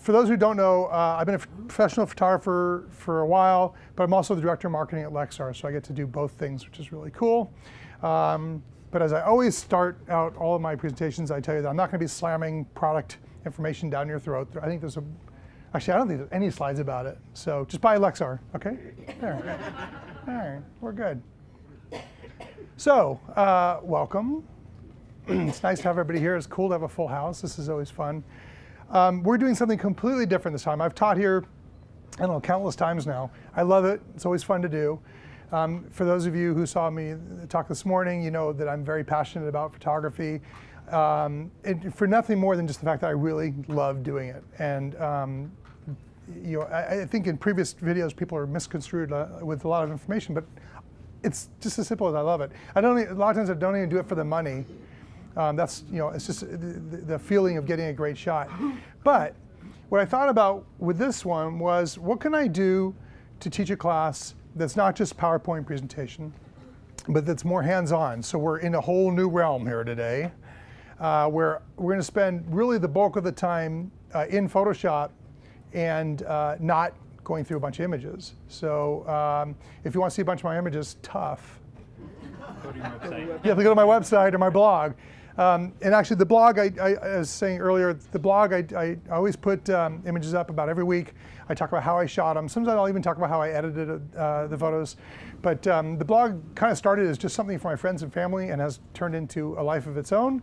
for those who don't know, I've been a professional photographer for a while, but I'm also the director of marketing at Lexar, so I get to do both things, which is really cool. But as I always start out all of my presentations, I tell you that I'm not going to be slamming product information down your throat. I think there's actually, I don't think there's any slides about it. So just buy Lexar, okay? There. All right, we're good. So, welcome. It's nice to have everybody here. It's cool to have a full house. This is always fun. We're doing something completely different this time. I've taught here, I don't know, countless times now. I love it. It's always fun to do. For those of you who saw me talk this morning, you know that I'm very passionate about photography. For nothing more than just the fact that I really love doing it. And you know, I think in previous videos people are misconstrued with a lot of information, but it's just as simple as I love it. A lot of times I don't even do it for the money. That's, you know, it's just the feeling of getting a great shot. But what I thought about with this one was, what can I do to teach a class that's not just PowerPoint presentation, but that's more hands-on? So we're in a whole new realm here today, where we're going to spend really the bulk of the time in Photoshop and not going through a bunch of images. So if you want to see a bunch of my images, tough. Go to your website. You have to go to my website or my blog. And actually the blog, I was saying earlier, the blog, I always put images up about every week. I talk about how I shot them. Sometimes I'll even talk about how I edited the photos. But the blog kind of started as just something for my friends and family and has turned into a life of its own.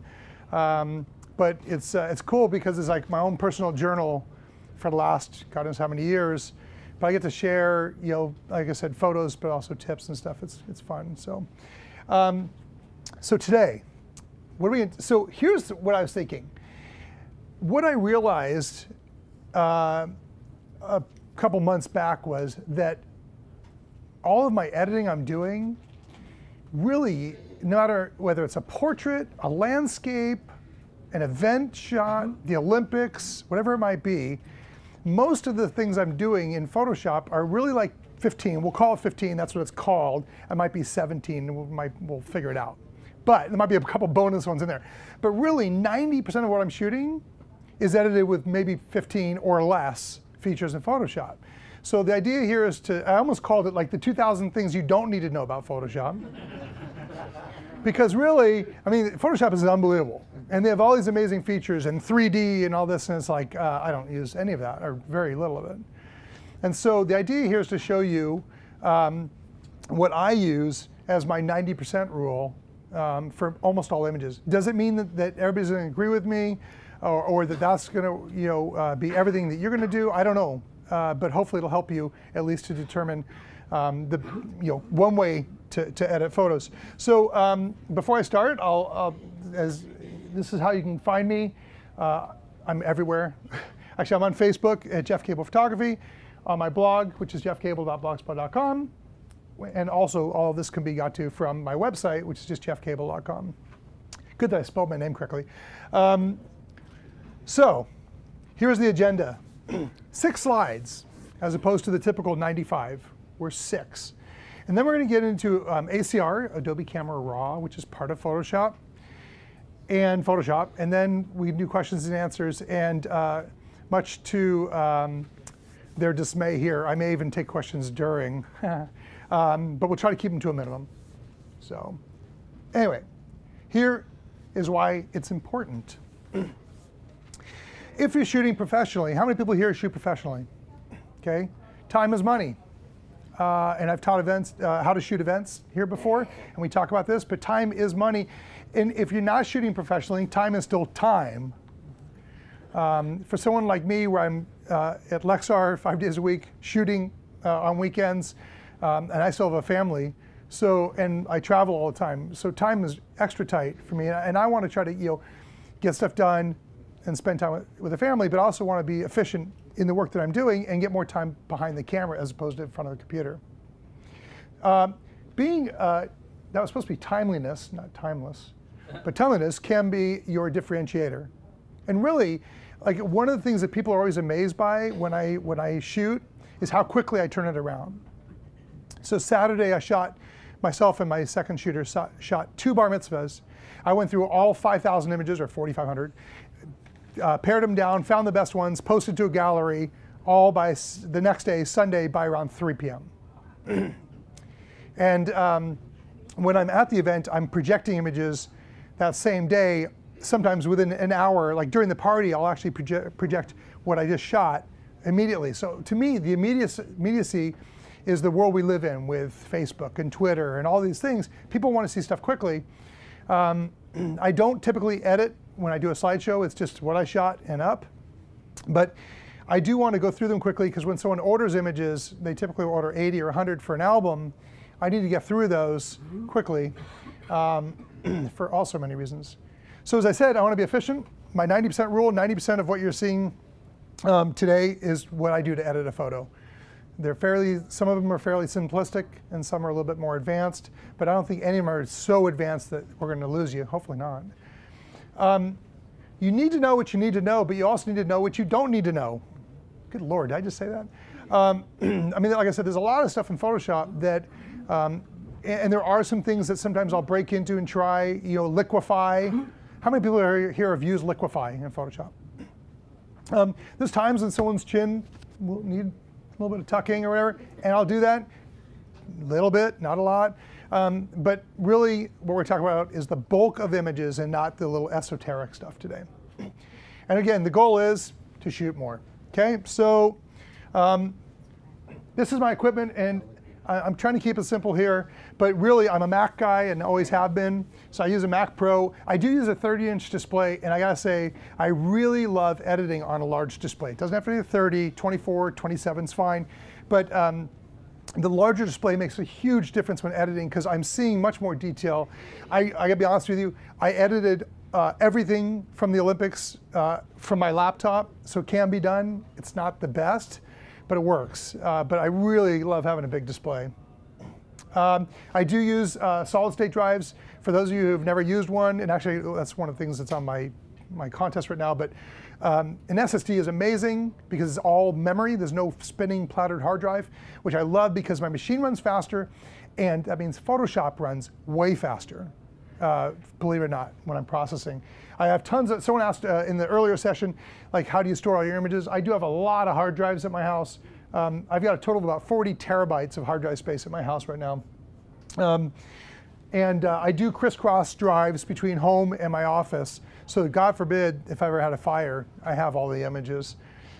But it's cool because it's like my own personal journal for the last God knows how many years. But I get to share, you know, like I said, photos, but also tips and stuff. It's fun. So, so today, so here's what I was thinking. What I realized a couple months back was that all of my editing I'm doing, really, no matter whether it's a portrait, a landscape, an event shot, the Olympics, whatever it might be, most of the things I'm doing in Photoshop are really like 15. We'll call it 15, that's what it's called. It might be 17, and we'll figure it out. But there might be a couple bonus ones in there. But really, 90% of what I'm shooting is edited with maybe 15 or less features in Photoshop. So the idea here is I almost called it like the 2,000 things you don't need to know about Photoshop. Because really, I mean, Photoshop is unbelievable. And they have all these amazing features and 3D and all this, and it's like, I don't use any of that, or very little of it. And so the idea here is to show you what I use as my 90% rule for almost all images. Does it mean that everybody's going to agree with me, or that that's going to, you know, be everything that you're going to do? I don't know, but hopefully it'll help you at least to determine one way to edit photos. So before I start, this is how you can find me. I'm everywhere. Actually, I'm on Facebook at Jeff Cable Photography, on my blog, which is jeffcable.blogspot.com. And also, all of this can be got to from my website, which is just jeffcable.com. Good that I spelled my name correctly. So, here's the agenda. 6 slides, as opposed to the typical 95. We're 6. And then we're going to get into ACR, Adobe Camera Raw, which is part of Photoshop. And then we do questions and answers. And much to their dismay here, I may even take questions during. But we'll try to keep them to a minimum. So anyway, here is why it's important. If you're shooting professionally, how many people here shoot professionally? Okay, time is money. And I've taught events, how to shoot events here before, and we talk about this, but time is money. And if you're not shooting professionally, time is still time. For someone like me, where I'm at Lexar 5 days a week, shooting on weekends, and I still have a family, and I travel all the time, so time is extra tight for me, and I want to try to get stuff done and spend time with the family, but also want to be efficient in the work that I'm doing and get more time behind the camera as opposed to in front of the computer. That was supposed to be timeliness, not timeless, but timeliness can be your differentiator. And really, like, one of the things that people are always amazed by when I shoot is how quickly I turn it around. So Saturday I shot, myself and my second shooter shot 2 bar mitzvahs. I went through all 5,000 images, or 4,500, pared them down, found the best ones, posted to a gallery, all by the next day, Sunday, by around 3 p.m. And when I'm at the event, I'm projecting images that same day, sometimes within an hour. Like during the party, I'll actually project what I just shot immediately. So to me, the immediacy is the world we live in with Facebook and Twitter and all these things. People want to see stuff quickly. I don't typically edit when I do a slideshow. It's just what I shot and up. But I do want to go through them quickly because when someone orders images, they typically order 80 or 100 for an album. I need to get through those quickly for also many reasons. So as I said, I want to be efficient. My 90% rule, 90% of what you're seeing today is what I do to edit a photo. Some of them are fairly simplistic and some are a little bit more advanced, but I don't think any of them are so advanced that we're going to lose you, hopefully not. You need to know what you need to know, but you also need to know what you don't need to know. Good Lord, did I just say that? I mean, like I said, there's a lot of stuff in Photoshop that, and there are some things that sometimes I'll break into and try, Liquify. How many people here have used Liquify in Photoshop? There's times when someone's chin will need a little bit of tucking or whatever, and I'll do that a little bit, not a lot. But really, what we're talking about is the bulk of images and not the little esoteric stuff today. And again, the goal is to shoot more. Okay, so this is my equipment, and I'm trying to keep it simple here, but really I'm a Mac guy and always have been. So I use a Mac Pro. I do use a 30-inch display, and I gotta say, I really love editing on a large display. It doesn't have to be a 30, 24, 27 is fine, but the larger display makes a huge difference when editing because I'm seeing much more detail. I gotta be honest with you, I edited everything from the Olympics from my laptop, so it can be done. It's not the best, but it works. But I really love having a big display. I do use solid state drives. For those of you who've never used one, and actually that's one of the things that's on my contest right now, but an SSD is amazing because it's all memory. There's no spinning plattered hard drive, which I love because my machine runs faster, and that means Photoshop runs way faster, believe it or not, when I'm processing. I have tons of, someone asked in the earlier session, like how do you store all your images? I do have a lot of hard drives at my house. I've got a total of about 40 terabytes of hard drive space at my house right now. And I do crisscross drives between home and my office, so that God forbid, if I ever had a fire, I have all the images.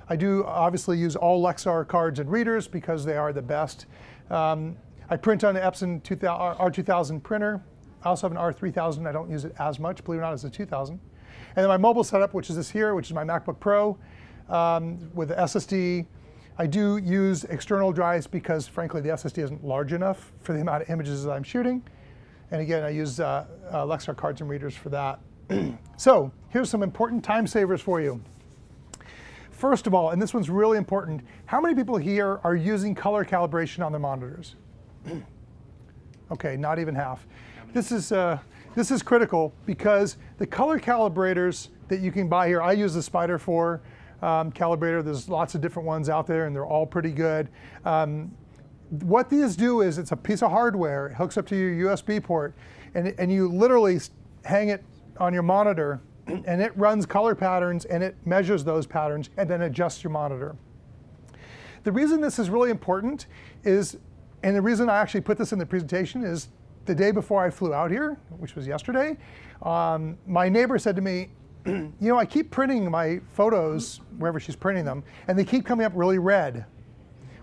I do obviously use all Lexar cards and readers because they are the best. I print on the Epson R2000 printer. I also have an R3000. I don't use it as much, believe it or not, as the 2000. And then my mobile setup, which is this here, which is my MacBook Pro with the SSD. I do use external drives because, frankly, the SSD isn't large enough for the amount of images that I'm shooting. And again, I use Lexar cards and readers for that. So here's some important time savers for you. First of all, and this one's really important, how many people here are using color calibration on their monitors? Okay, not even half. This is critical because the color calibrators that you can buy here, I use the Spider 4 calibrator. There's lots of different ones out there and they're all pretty good. What these do is it's a piece of hardware, it hooks up to your USB port, and you literally hang it on your monitor and it runs color patterns and it measures those patterns and then adjusts your monitor. The reason this is really important is, and the reason I actually put this in the presentation is the day before I flew out here, which was yesterday, my neighbor said to me, you know, I keep printing my photos wherever she's printing them and they keep coming up really red.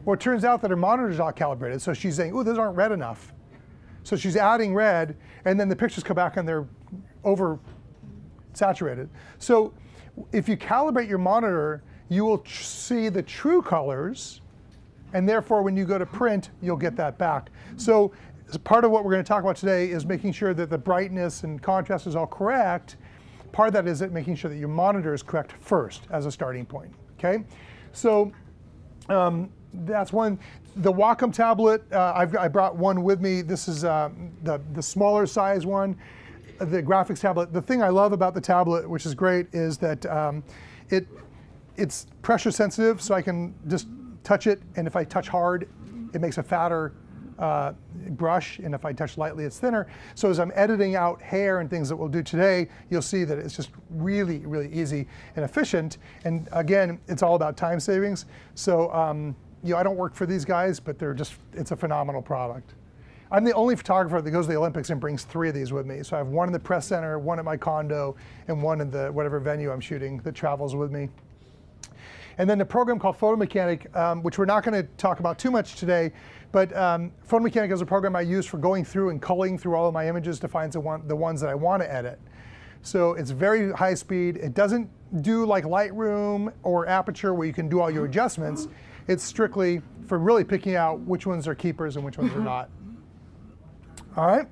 Well, it turns out that her monitor's not calibrated, so she's saying, oh, those aren't red enough. So she's adding red, and then the pictures come back and they're over-saturated. So if you calibrate your monitor, you will see the true colors, and therefore when you go to print, you'll get that back. So as part of what we're going to talk about today is making sure that the brightness and contrast is all correct. Part of that is making sure that your monitor is correct first as a starting point, okay? So that's one. The Wacom tablet, I brought one with me. This is the smaller size one, the graphics tablet. The thing I love about the tablet, which is great, is that it's pressure sensitive, so I can just touch it, and if I touch hard, it makes a fatter brush, and if I touch lightly, it's thinner. So as I'm editing out hair and things that we'll do today, you'll see that it's just really, really easy and efficient. And again, it's all about time savings. So you know, I don't work for these guys, but it's a phenomenal product. I'm the only photographer that goes to the Olympics and brings 3 of these with me. So I have one in the press center, one at my condo, and one in the whatever venue I'm shooting that travels with me. And then the program called Photomechanic, which we're not going to talk about too much today, but Photomechanic is a program I use for going through and culling through all of my images to find the ones that I want to edit. So it's very high speed. It doesn't do like Lightroom or Aperture where you can do all your adjustments. It's strictly for really picking out which ones are keepers and which ones are not. All right,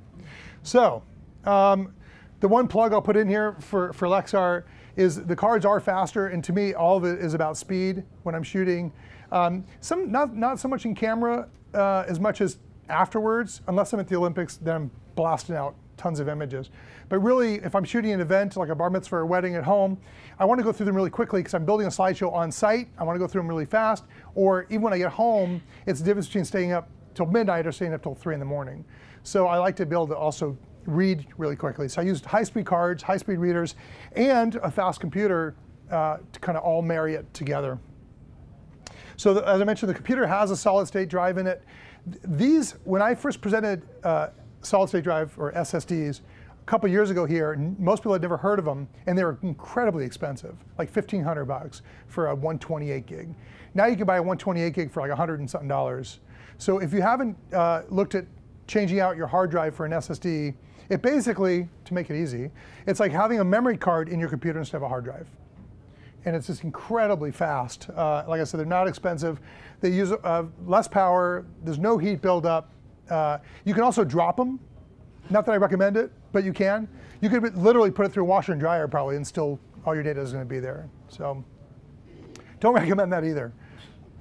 so the one plug I'll put in here for Lexar is the cards are faster, and to me, all of it is about speed when I'm shooting. Not so much in camera as much as afterwards, unless I'm at the Olympics, then I'm blasting out tons of images. But really, if I'm shooting an event like a bar mitzvah or a wedding at home, I want to go through them really quickly because I'm building a slideshow on site. I want to go through them really fast, or even when I get home, it's the difference between staying up till midnight or staying up till 3 in the morning. So I like to be able to also read really quickly. So I used high-speed cards, high-speed readers, and a fast computer to kind of all marry it together. So as I mentioned, the computer has a solid-state drive in it. These, when I first presented solid-state drive or SSDs a couple years ago here, most people had never heard of them, and they were incredibly expensive, like $1,500 for a 128 gig. Now you can buy a 128 gig for like $100 and something. So if you haven't looked at changing out your hard drive for an SSD, it basically, to make it easy, it's like having a memory card in your computer instead of a hard drive. And it's just incredibly fast. Like I said, they're not expensive. They use less power. There's no heat buildup. You can also drop them. Not that I recommend it, but you can. You could literally put it through a washer and dryer probably, and still all your data is going to be there. So don't recommend that either.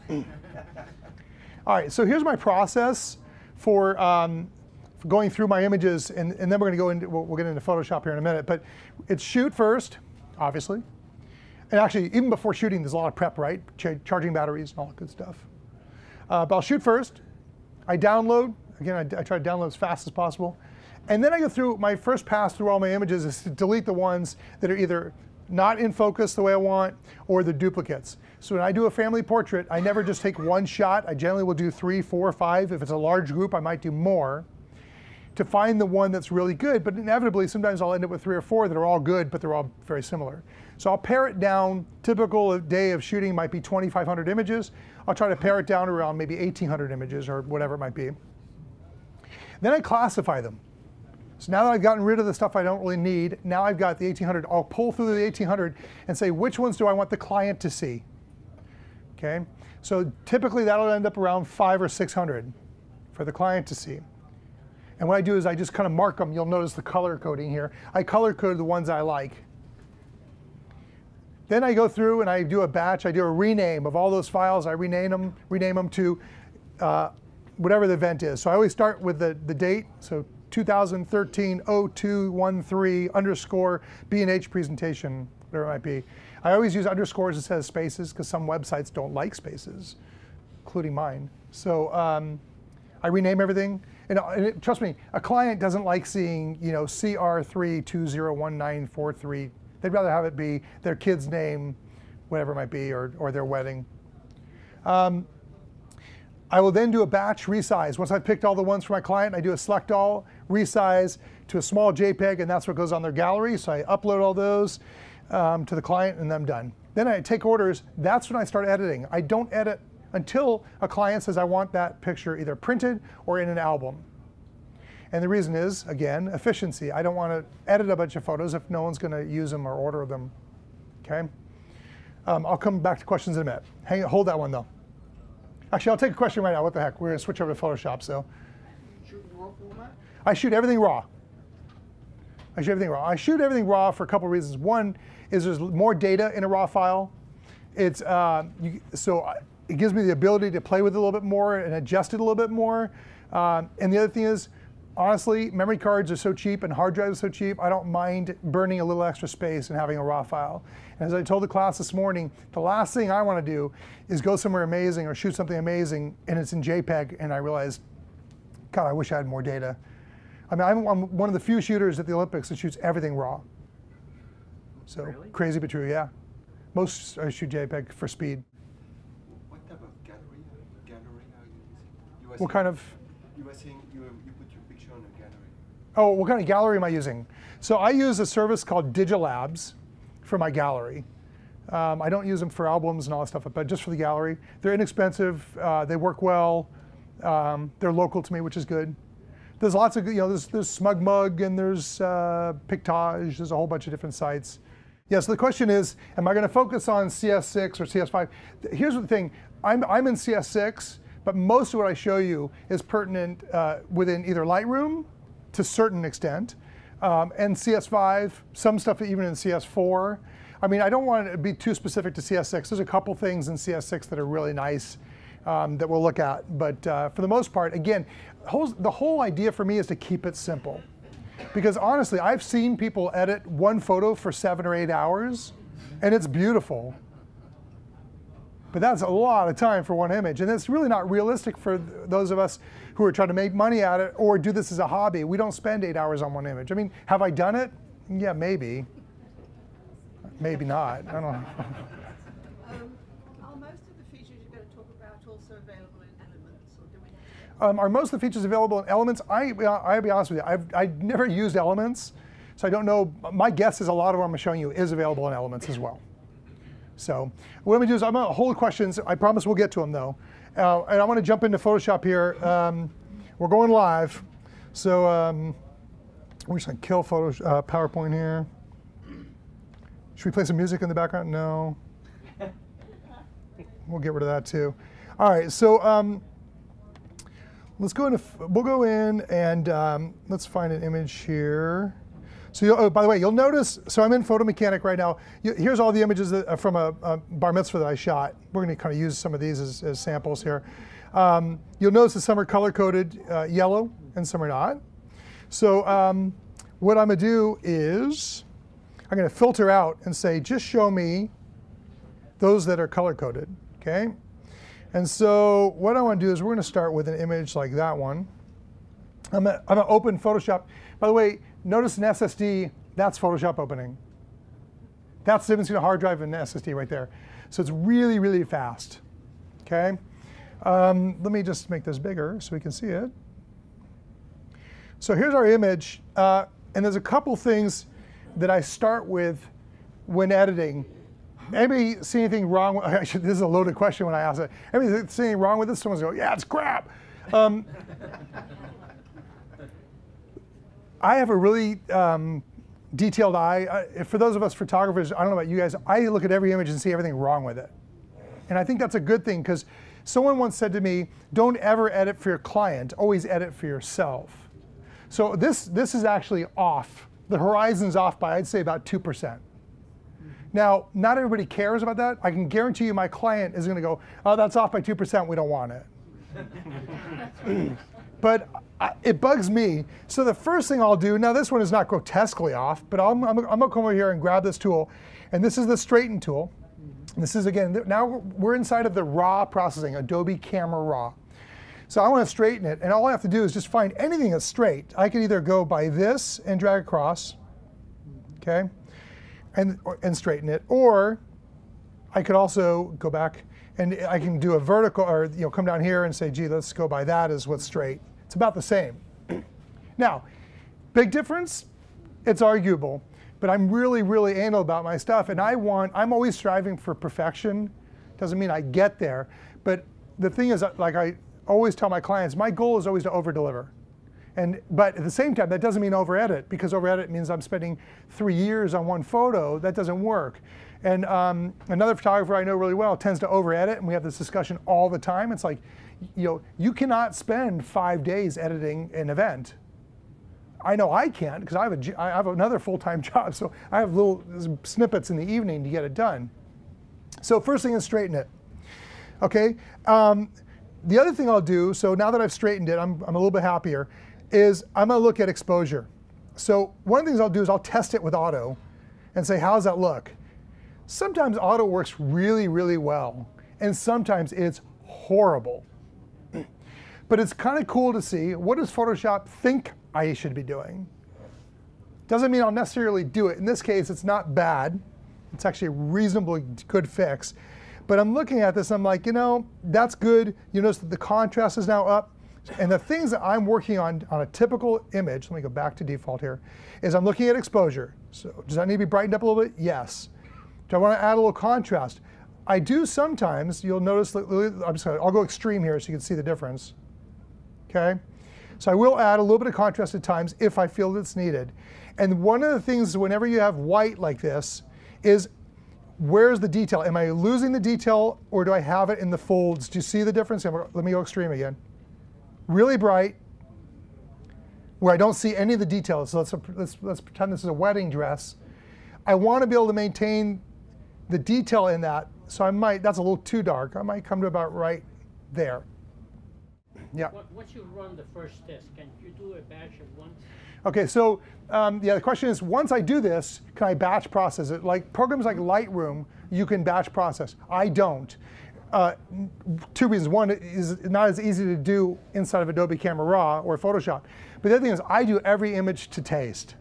All right, so here's my process for going through my images, and then we're going to go into, we'll get into Photoshop here in a minute, but it's shoot first, obviously. And actually, even before shooting, there's a lot of prep, right? Charging batteries and all that good stuff. But I'll shoot first. I download. Again, I try to download as fast as possible. And then I go through, my first pass through all my images is to delete the ones that are either not in focus the way I want, or the duplicates. So when I do a family portrait, I never just take one shot. I generally will do 3, 4, 5. If it's a large group, I might do more to find the one that's really good. But inevitably, sometimes I'll end up with 3 or 4 that are all good, but they're all very similar. So I'll pare it down. Typical day of shooting might be 2,500 images. I'll try to pare it down around maybe 1,800 images or whatever it might be. Then I classify them. So now that I've gotten rid of the stuff I don't really need, now I've got the 1,800. I'll pull through the 1,800 and say, which ones do I want the client to see? Okay, so typically that'll end up around 500 or 600 for the client to see. And what I do is I just kind of mark them. You'll notice the color coding here. I color code the ones I like. Then I go through and I do a batch. I do a rename of all those files. I rename them to whatever the event is. So I always start with the date. So 2013-0213 underscore B&H presentation, whatever it might be. I always use underscores instead of spaces because some websites don't like spaces, including mine. So I rename everything. And trust me, a client doesn't like seeing, CR3201943. They'd rather have it be their kid's name, whatever it might be, or their wedding. I will then do a batch resize. Once I've picked all the ones for my client, I do a select all, resize to a small JPEG, and that's what goes on their gallery. So I upload all those to the client, and I'm done. Then I take orders. That's when I start editing. I don't edit until a client says I want that picture either printed or in an album. And the reason is, again, efficiency. I don't want to edit a bunch of photos if no one's going to use them or order them. Okay? I'll come back to questions in a minute. Hold that one, though. Actually, I'll take a question right now. What the heck? We're going to switch over to Photoshop. So, raw format? I shoot everything raw. I shoot everything raw for a couple reasons. One is there's more data in a raw file. It gives me the ability to play with it a little bit more and adjust it a little bit more. And the other thing is, honestly, memory cards are so cheap and hard drives are so cheap, I don't mind burning a little extra space and having a raw file. And as I told the class this morning, the last thing I want to do is go somewhere amazing or shoot something amazing and it's in JPEG, and I realize God, I wish I had more data. I mean, I'm one of the few shooters at the Olympics that shoots everything raw. So Really? crazy but true, yeah. Most shoot JPEG for speed. What type of gallery are you using? What kind of? You were saying you put your picture on a gallery. Oh, what kind of gallery am I using? So I use a service called Digilabs for my gallery. I don't use them for albums and all that stuff, but just for the gallery. They're inexpensive. They work well. They're local to me, which is good. There's lots of, there's SmugMug and there's Pictage. There's a whole bunch of different sites. Yeah, so the question is, am I going to focus on CS6 or CS5? Here's the thing. I'm in CS6, but most of what I show you is pertinent within either Lightroom to a certain extent, and CS5, some stuff even in CS4. I mean, I don't want it to be too specific to CS6. There's a couple things in CS6 that are really nice that we'll look at. But for the most part, again, the whole idea for me is to keep it simple. Because honestly, I've seen people edit one photo for 7 or 8 hours, and it's beautiful. But that's a lot of time for one image, and it's really not realistic for those of us who are trying to make money at it or do this as a hobby. We don't spend 8 hours on one image. I mean, have I done it? Yeah, maybe. Maybe not. I don't know. Are most of the features you're going to talk about also available in Elements, or do we have to? Are most of the features available in Elements? I'll be honest with you, I've never used Elements, so I don't know. My guess is a lot of what I'm showing you is available in Elements as well. So what I'm going to do is I'm going to hold questions. I promise we'll get to them though. And I want to jump into Photoshop here. We're going live. So we're just going to kill PowerPoint here. Should we play some music in the background? No. We'll get rid of that too. All right, so let's go into, we'll go in and let's find an image here. So, oh, by the way, you'll notice, so I'm in Photo Mechanic right now. Here's all the images from a bar mitzvah that I shot. We're going to kind of use some of these as samples here. You'll notice that some are color-coded yellow and some are not. So what I'm going to do is I'm going to filter out and say, just show me those that are color-coded, okay? And so what I want to do is we're going to start with an image like that one. I'm going to open Photoshop. By the way, notice an SSD, that's Photoshop opening. That's the difference between a hard drive and an SSD right there. So it's really, really fast, okay? Let me just make this bigger so we can see it. So here's our image, and there's a couple things that I start with when editing. Anybody see anything wrong with, actually, this is a loaded question when I ask it. Anybody see anything wrong with this? Someone's going, yeah, it's crap. I have a really detailed eye. For those of us photographers, I don't know about you guys, I look at every image and see everything wrong with it. And I think that's a good thing because someone once said to me, don't ever edit for your client, always edit for yourself. So this is actually off. The horizon's off by, I'd say, about 2%. Now, not everybody cares about that. I can guarantee you my client is going to go, oh, that's off by 2%, we don't want it. But it bugs me. So the first thing I'll do, now this one is not grotesquely off, but I'm going to come over here and grab this tool. And this is the straighten tool. This is, again, now we're inside of the raw processing, Adobe Camera Raw. So I want to straighten it, and all I have to do is just find anything that's straight. I can either go by this and drag across, okay, and straighten it, or I could also go back and I can do a vertical, or come down here and say, gee, let's go by that as what's straight. It's about the same. Now, big difference? It's arguable, but I'm really, really anal about my stuff, and I'm always striving for perfection. Doesn't mean I get there, but the thing is, like I always tell my clients, my goal is always to over-deliver. But at the same time, that doesn't mean over-edit, because over-edit means I'm spending 3 years on one photo. That doesn't work. And another photographer I know really well tends to over-edit, and we have this discussion all the time. It's like, you cannot spend 5 days editing an event. I know I can't, because I have another full-time job, so I have little snippets in the evening to get it done. So first thing is straighten it. Okay. The other thing I'll do, so now that I've straightened it, I'm a little bit happier, is I'm going to look at exposure. So one of the things I'll do is I'll test it with auto and say, how does that look? Sometimes auto works really, really well, and sometimes it's horrible. But it's kind of cool to see, what does Photoshop think I should be doing? Doesn't mean I'll necessarily do it. In this case, it's not bad. It's actually a reasonably good fix. But I'm looking at this, I'm like, you know, that's good. You notice that the contrast is now up. And the things that I'm working on a typical image, let me go back to default here, is I'm looking at exposure. So does that need to be brightened up a little bit? Yes. Do I want to add a little contrast? I do sometimes. You'll notice, I'll go extreme here so you can see the difference. Okay? So I will add a little bit of contrast at times if I feel that it's needed. And one of the things whenever you have white like this is, where's the detail? Am I losing the detail or do I have it in the folds? Do you see the difference? Let me go extreme again. Really bright, where I don't see any of the details. So let's pretend this is a wedding dress. I want to be able to maintain the detail in that. So I might, that's a little too dark. I might come to about right there. Yeah. Once you run the first test, can you do a batch at once? Okay, so yeah, the question is, once I do this, can I batch process it? Like programs like Lightroom, you can batch process. I don't. Two reasons. One, it is not as easy to do inside of Adobe Camera Raw or Photoshop. But the other thing is, I do every image to taste.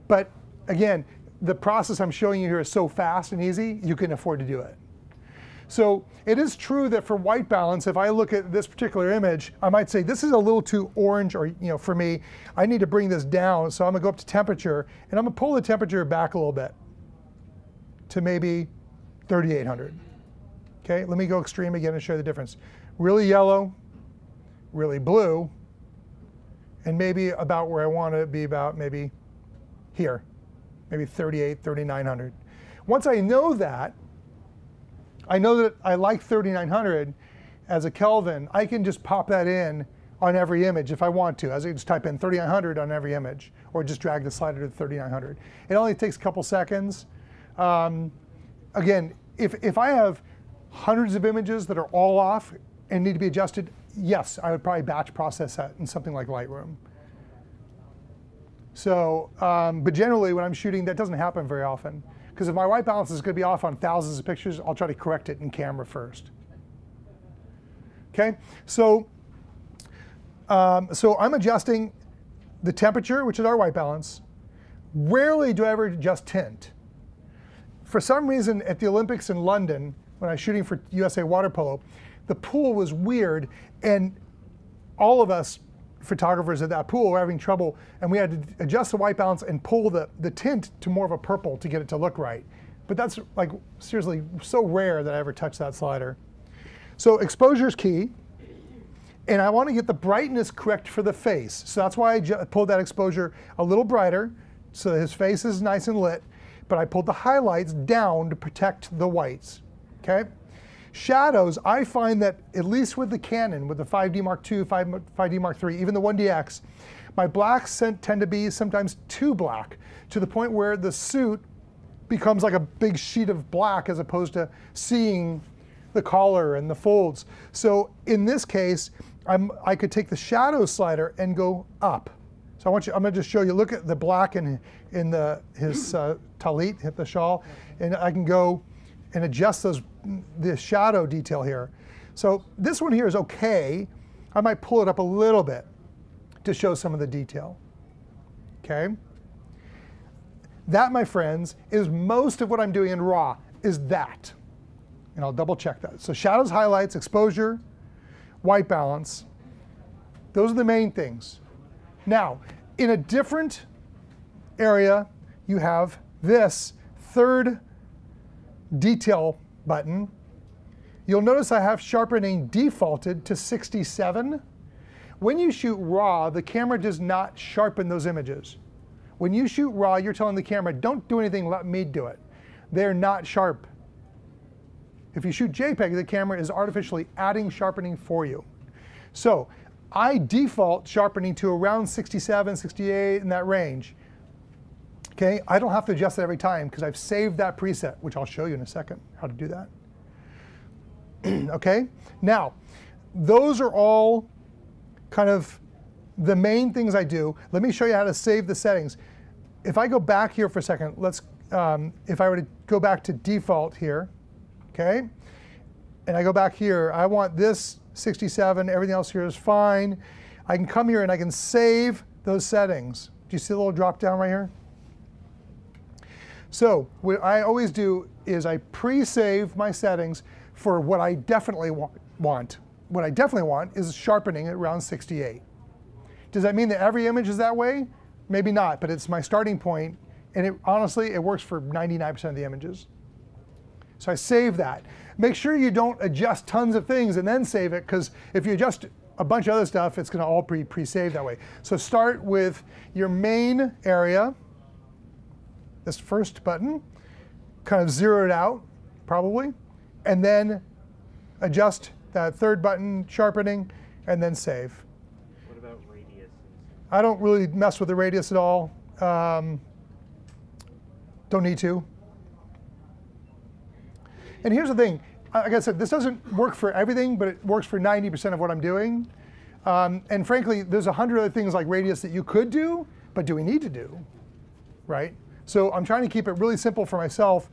But again, the process I'm showing you here is so fast and easy, you can afford to do it. So it is true that for white balance, if I look at this particular image, I might say this is a little too orange, or for me, I need to bring this down. So I'm gonna go up to temperature, and I'm gonna pull the temperature back a little bit to maybe 3800. Okay, let me go extreme again and show you the difference. Really yellow, really blue, and maybe about where I want to be, about maybe here, maybe 3900. Once I know that I like 3900 as a Kelvin, I can just pop that in on every image if I want to. As I just type in 3900 on every image, or just drag the slider to 3900. It only takes a couple seconds. Again, if I have hundreds of images that are all off and need to be adjusted, yes, I would probably batch process that in something like Lightroom. So, but generally when I'm shooting, that doesn't happen very often. Because if my white balance is going to be off on thousands of pictures, I'll try to correct it in camera first. Okay, so I'm adjusting the temperature, which is our white balance. Rarely do I ever adjust tint. For some reason, at the Olympics in London, when I was shooting for USA Water Polo, the pool was weird, and all of us photographers at that pool were having trouble, and we had to adjust the white balance and pull the tint to more of a purple to get it to look right. But that's like seriously so rare that I ever touch that slider. So exposure is key, and I want to get the brightness correct for the face. So that's why I pulled that exposure a little brighter, so that his face is nice and lit, but I pulled the highlights down to protect the whites. Okay? Shadows, I find that at least with the Canon, with the 5D Mark II, 5D Mark III, even the 1DX, my blacks tend to be sometimes too black, to the point where the suit becomes like a big sheet of black as opposed to seeing the collar and the folds. So in this case, I could take the shadow slider and go up. So I'm going to just show you, look at the black in his talit, hit the shawl, and I can go and adjust the shadow detail here. So this one here is okay. I might pull it up a little bit to show some of the detail. Okay? That, my friends, is most of what I'm doing in RAW, is that. And I'll double check that. So shadows, highlights, exposure, white balance. Those are the main things. Now, in a different area, you have this third detail button. You'll notice I have sharpening defaulted to 67. When you shoot RAW, the camera does not sharpen those images. When you shoot RAW, you're telling the camera, don't do anything, let me do it. They're not sharp. If you shoot JPEG, the camera is artificially adding sharpening for you. So I default sharpening to around 67, 68, in that range. Okay, I don't have to adjust it every time because I've saved that preset, which I'll show you in a second how to do that. Okay, now, those are all kind of the main things I do. Let me show you how to save the settings. If I go back here for a second, if I were to go back to default here, okay, and I go back here, I want this 67, everything else here is fine. I can come here and I can save those settings. Do you see the little drop down right here? So what I always do is I pre-save my settings for what I definitely want. What I definitely want is sharpening at around 68. Does that mean that every image is that way? Maybe not, but it's my starting point, and honestly, it works for 99% of the images. So I save that. Make sure you don't adjust tons of things and then save it, because if you adjust a bunch of other stuff, it's going to all pre-save that way. So start with your main area, this first button, kind of zero it out, probably, and then adjust that third button, sharpening, and then save. What about radius? I don't really mess with the radius at all. Don't need to. And here's the thing. Like I said, this doesn't work for everything, but it works for 90% of what I'm doing. And frankly, there's 100 other things like radius that you could do, but do we need to do, right? So I'm trying to keep it really simple for myself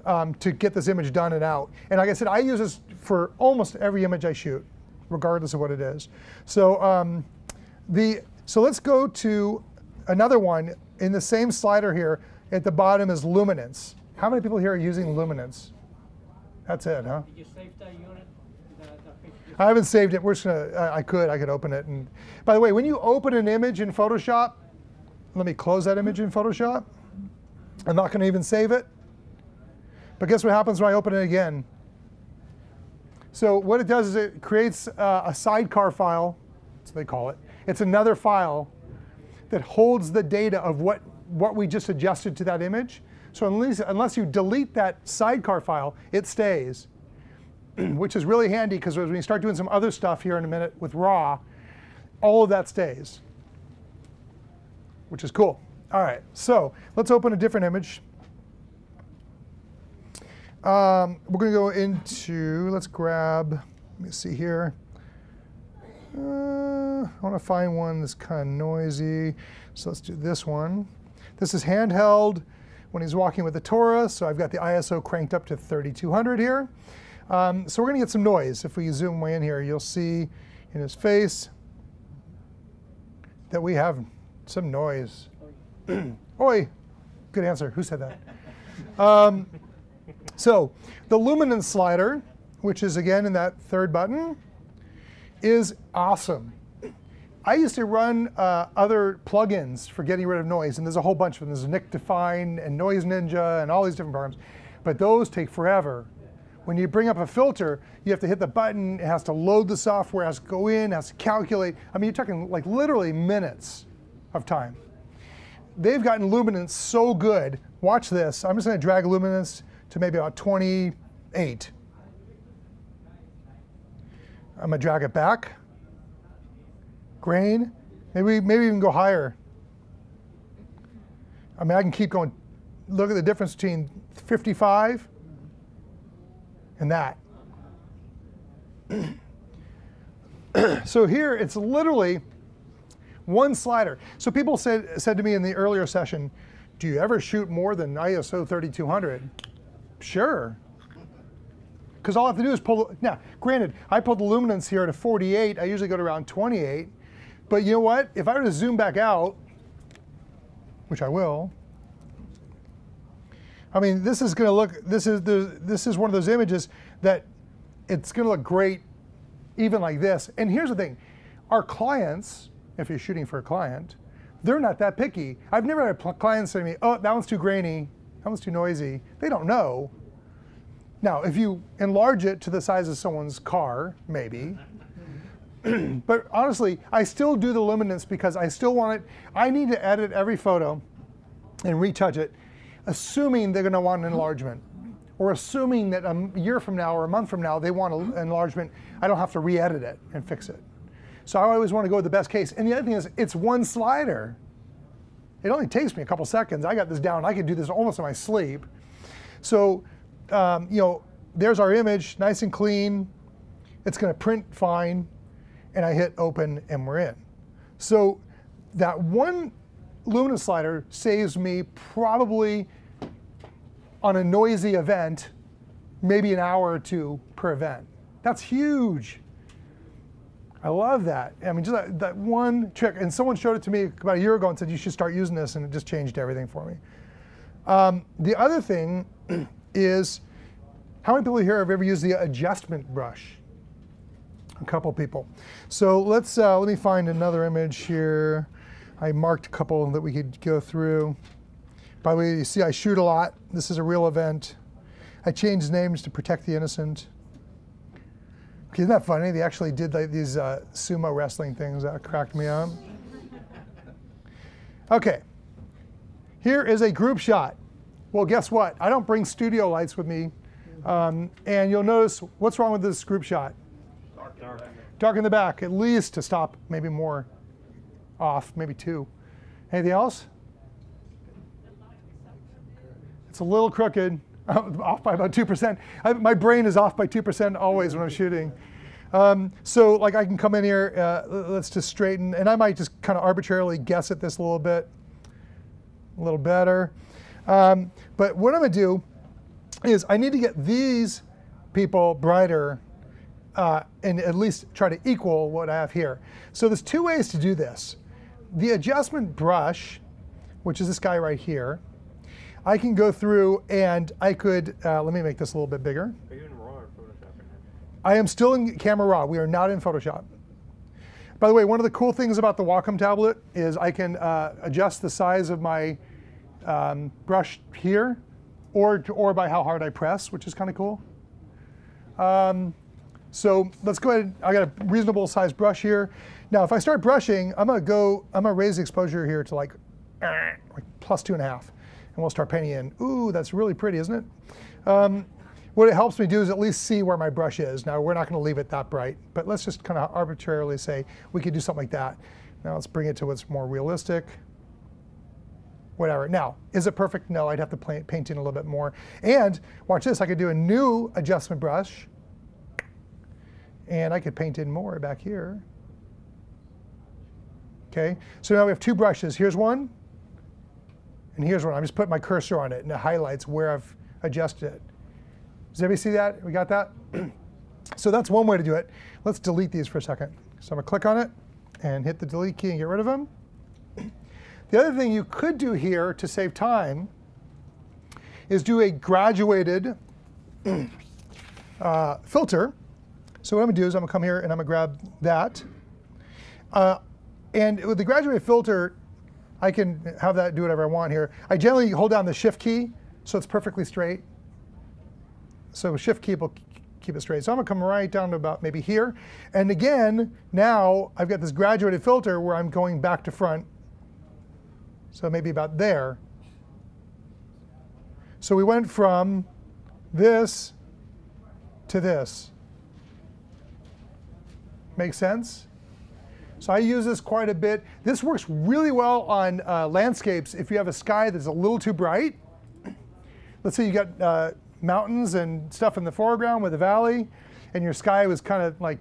to get this image done and out. And like I said, I use this for almost every image I shoot, regardless of what it is. So so let's go to another one in the same slider here. At the bottom is luminance. How many people here are using luminance? That's it, huh? Did you save that unit? The picture? I haven't saved it. We're just gonna. I could open it. And by the way, when you open an image in Photoshop, let me close that image in Photoshop. I'm not going to even save it. But guess what happens when I open it again? So what it does is it creates a sidecar file. That's what they call it. It's another file that holds the data of what we just adjusted to that image. So unless you delete that sidecar file, it stays, which is really handy because when you start doing some other stuff here in a minute with RAW, all of that stays, which is cool. All right, so let's open a different image. We're going to go into, let's grab, let me see here. I want to find one that's kind of noisy, so let's do this one. This is handheld when he's walking with the Torah, so I've got the ISO cranked up to 3200 here. So we're going to get some noise. If we zoom way in here, you'll see in his face that we have some noise. Oi, good answer. Who said that? So the luminance slider, which is again in that third button, is awesome. I used to run other plugins for getting rid of noise, and there's a whole bunch of them. There's Nick Define and Noise Ninja and all these different programs, but those take forever. When you bring up a filter, you have to hit the button, it has to load the software, it has to go in, it has to calculate. I mean, you're talking like literally minutes of time. They've gotten luminance so good. Watch this. I'm just going to drag luminance to maybe about 28. I'm going to drag it back. Grain. Maybe even go higher. I mean, I can keep going. Look at the difference between 55 and that. So here, it's literally one slider. So people said to me in the earlier session, do you ever shoot more than ISO 3200? Sure. Because all I have to do is pull, now, granted, I pulled the luminance here to 48. I usually go to around 28. But you know what? If I were to zoom back out, which I will, I mean, this is going to look, this is one of those images that it's going to look great even like this. And here's the thing. Our clients, if you're shooting for a client, they're not that picky. I've never had a client say to me, oh, that one's too grainy, that one's too noisy. They don't know. Now, if you enlarge it to the size of someone's car, maybe. But honestly, I still do the luminance because I still want it. I need to edit every photo and retouch it, assuming they're going to want an enlargement. Or assuming that a year from now or a month from now they want an enlargement, I don't have to re-edit it and fix it. So I always want to go with the best case. And the other thing is, it's one slider. It only takes me a couple seconds. I got this down. I could do this almost in my sleep. So, you know, there's our image, nice and clean. It's going to print fine. And I hit open and we're in. So that one luminance slider saves me probably on a noisy event, maybe an hour or two per event. That's huge. I love that. I mean, just that one trick. And someone showed it to me about a year ago and said, you should start using this, and it just changed everything for me. The other thing is, how many people here have ever used the adjustment brush? A couple people. So let me find another image here. I marked a couple that we could go through. By the way, you see I shoot a lot. This is a real event. I changed names to protect the innocent. Okay, isn't that funny? They actually did like these sumo wrestling things. That cracked me up. Okay, here is a group shot. Well, guess what? I don't bring studio lights with me. And you'll notice, what's wrong with this group shot? Dark in the back, at least to stop, maybe more off, maybe 2. Anything else? It's a little crooked, off by about 2%. My brain is off by 2% always when I'm shooting. So like I can come in here, let's just straighten, and I might just kind of arbitrarily guess at this a little bit, a little better. But what I'm gonna do is I need to get these people brighter and at least try to equal what I have here. So there's 2 ways to do this. The adjustment brush, which is this guy right here, I can go through and I could, let me make this a little bit bigger. Are you in RAW or Photoshop right now? I am still in Camera Raw. We are not in Photoshop. By the way, one of the cool things about the Wacom tablet is I can adjust the size of my brush here or by how hard I press, which is kind of cool. So let's go ahead. I got a reasonable sized brush here. Now, if I start brushing, I'm gonna raise the exposure here to like plus 2.5, and we'll start painting in. Ooh, that's really pretty, isn't it? What it helps me do is at least see where my brush is. Now, we're not gonna leave it that bright, but let's just kind of arbitrarily say we could do something like that. Now let's bring it to what's more realistic. Whatever. Now, is it perfect? No, I'd have to paint in a little bit more. And watch this, I could do a new adjustment brush, and I could paint in more back here. Okay, so now we have 2 brushes. Here's one, and here's one. I'm just putting my cursor on it, and it highlights where I've adjusted it. Does everybody see that? We got that? So that's one way to do it. Let's delete these for a second. So I'm gonna click on it and hit the delete key and get rid of them. The other thing you could do here to save time is do a graduated filter. So what I'm gonna do is I'm gonna come here and I'm gonna grab that. And with the graduated filter, I can have that do whatever I want here. I generally hold down the shift key so it's perfectly straight. So shift key will keep it straight. So I'm gonna come right down to about maybe here. And again, now I've got this graduated filter where I'm going back to front. So maybe about there. So we went from this to this. Make sense? So I use this quite a bit. This works really well on landscapes if you have a sky that's a little too bright. Let's say you got mountains and stuff in the foreground with a valley, and your sky was kind of like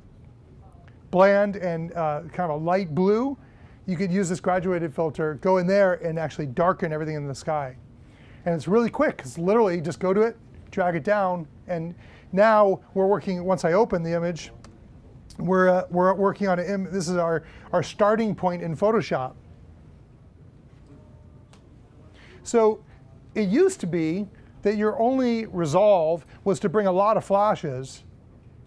bland and kind of a light blue. You could use this graduated filter, go in there and actually darken everything in the sky. And it's really quick, because literally just go to it, drag it down, and now we're working, once I open the image, we're working on this is our starting point in Photoshop. So it used to be that your only resolve was to bring a lot of flashes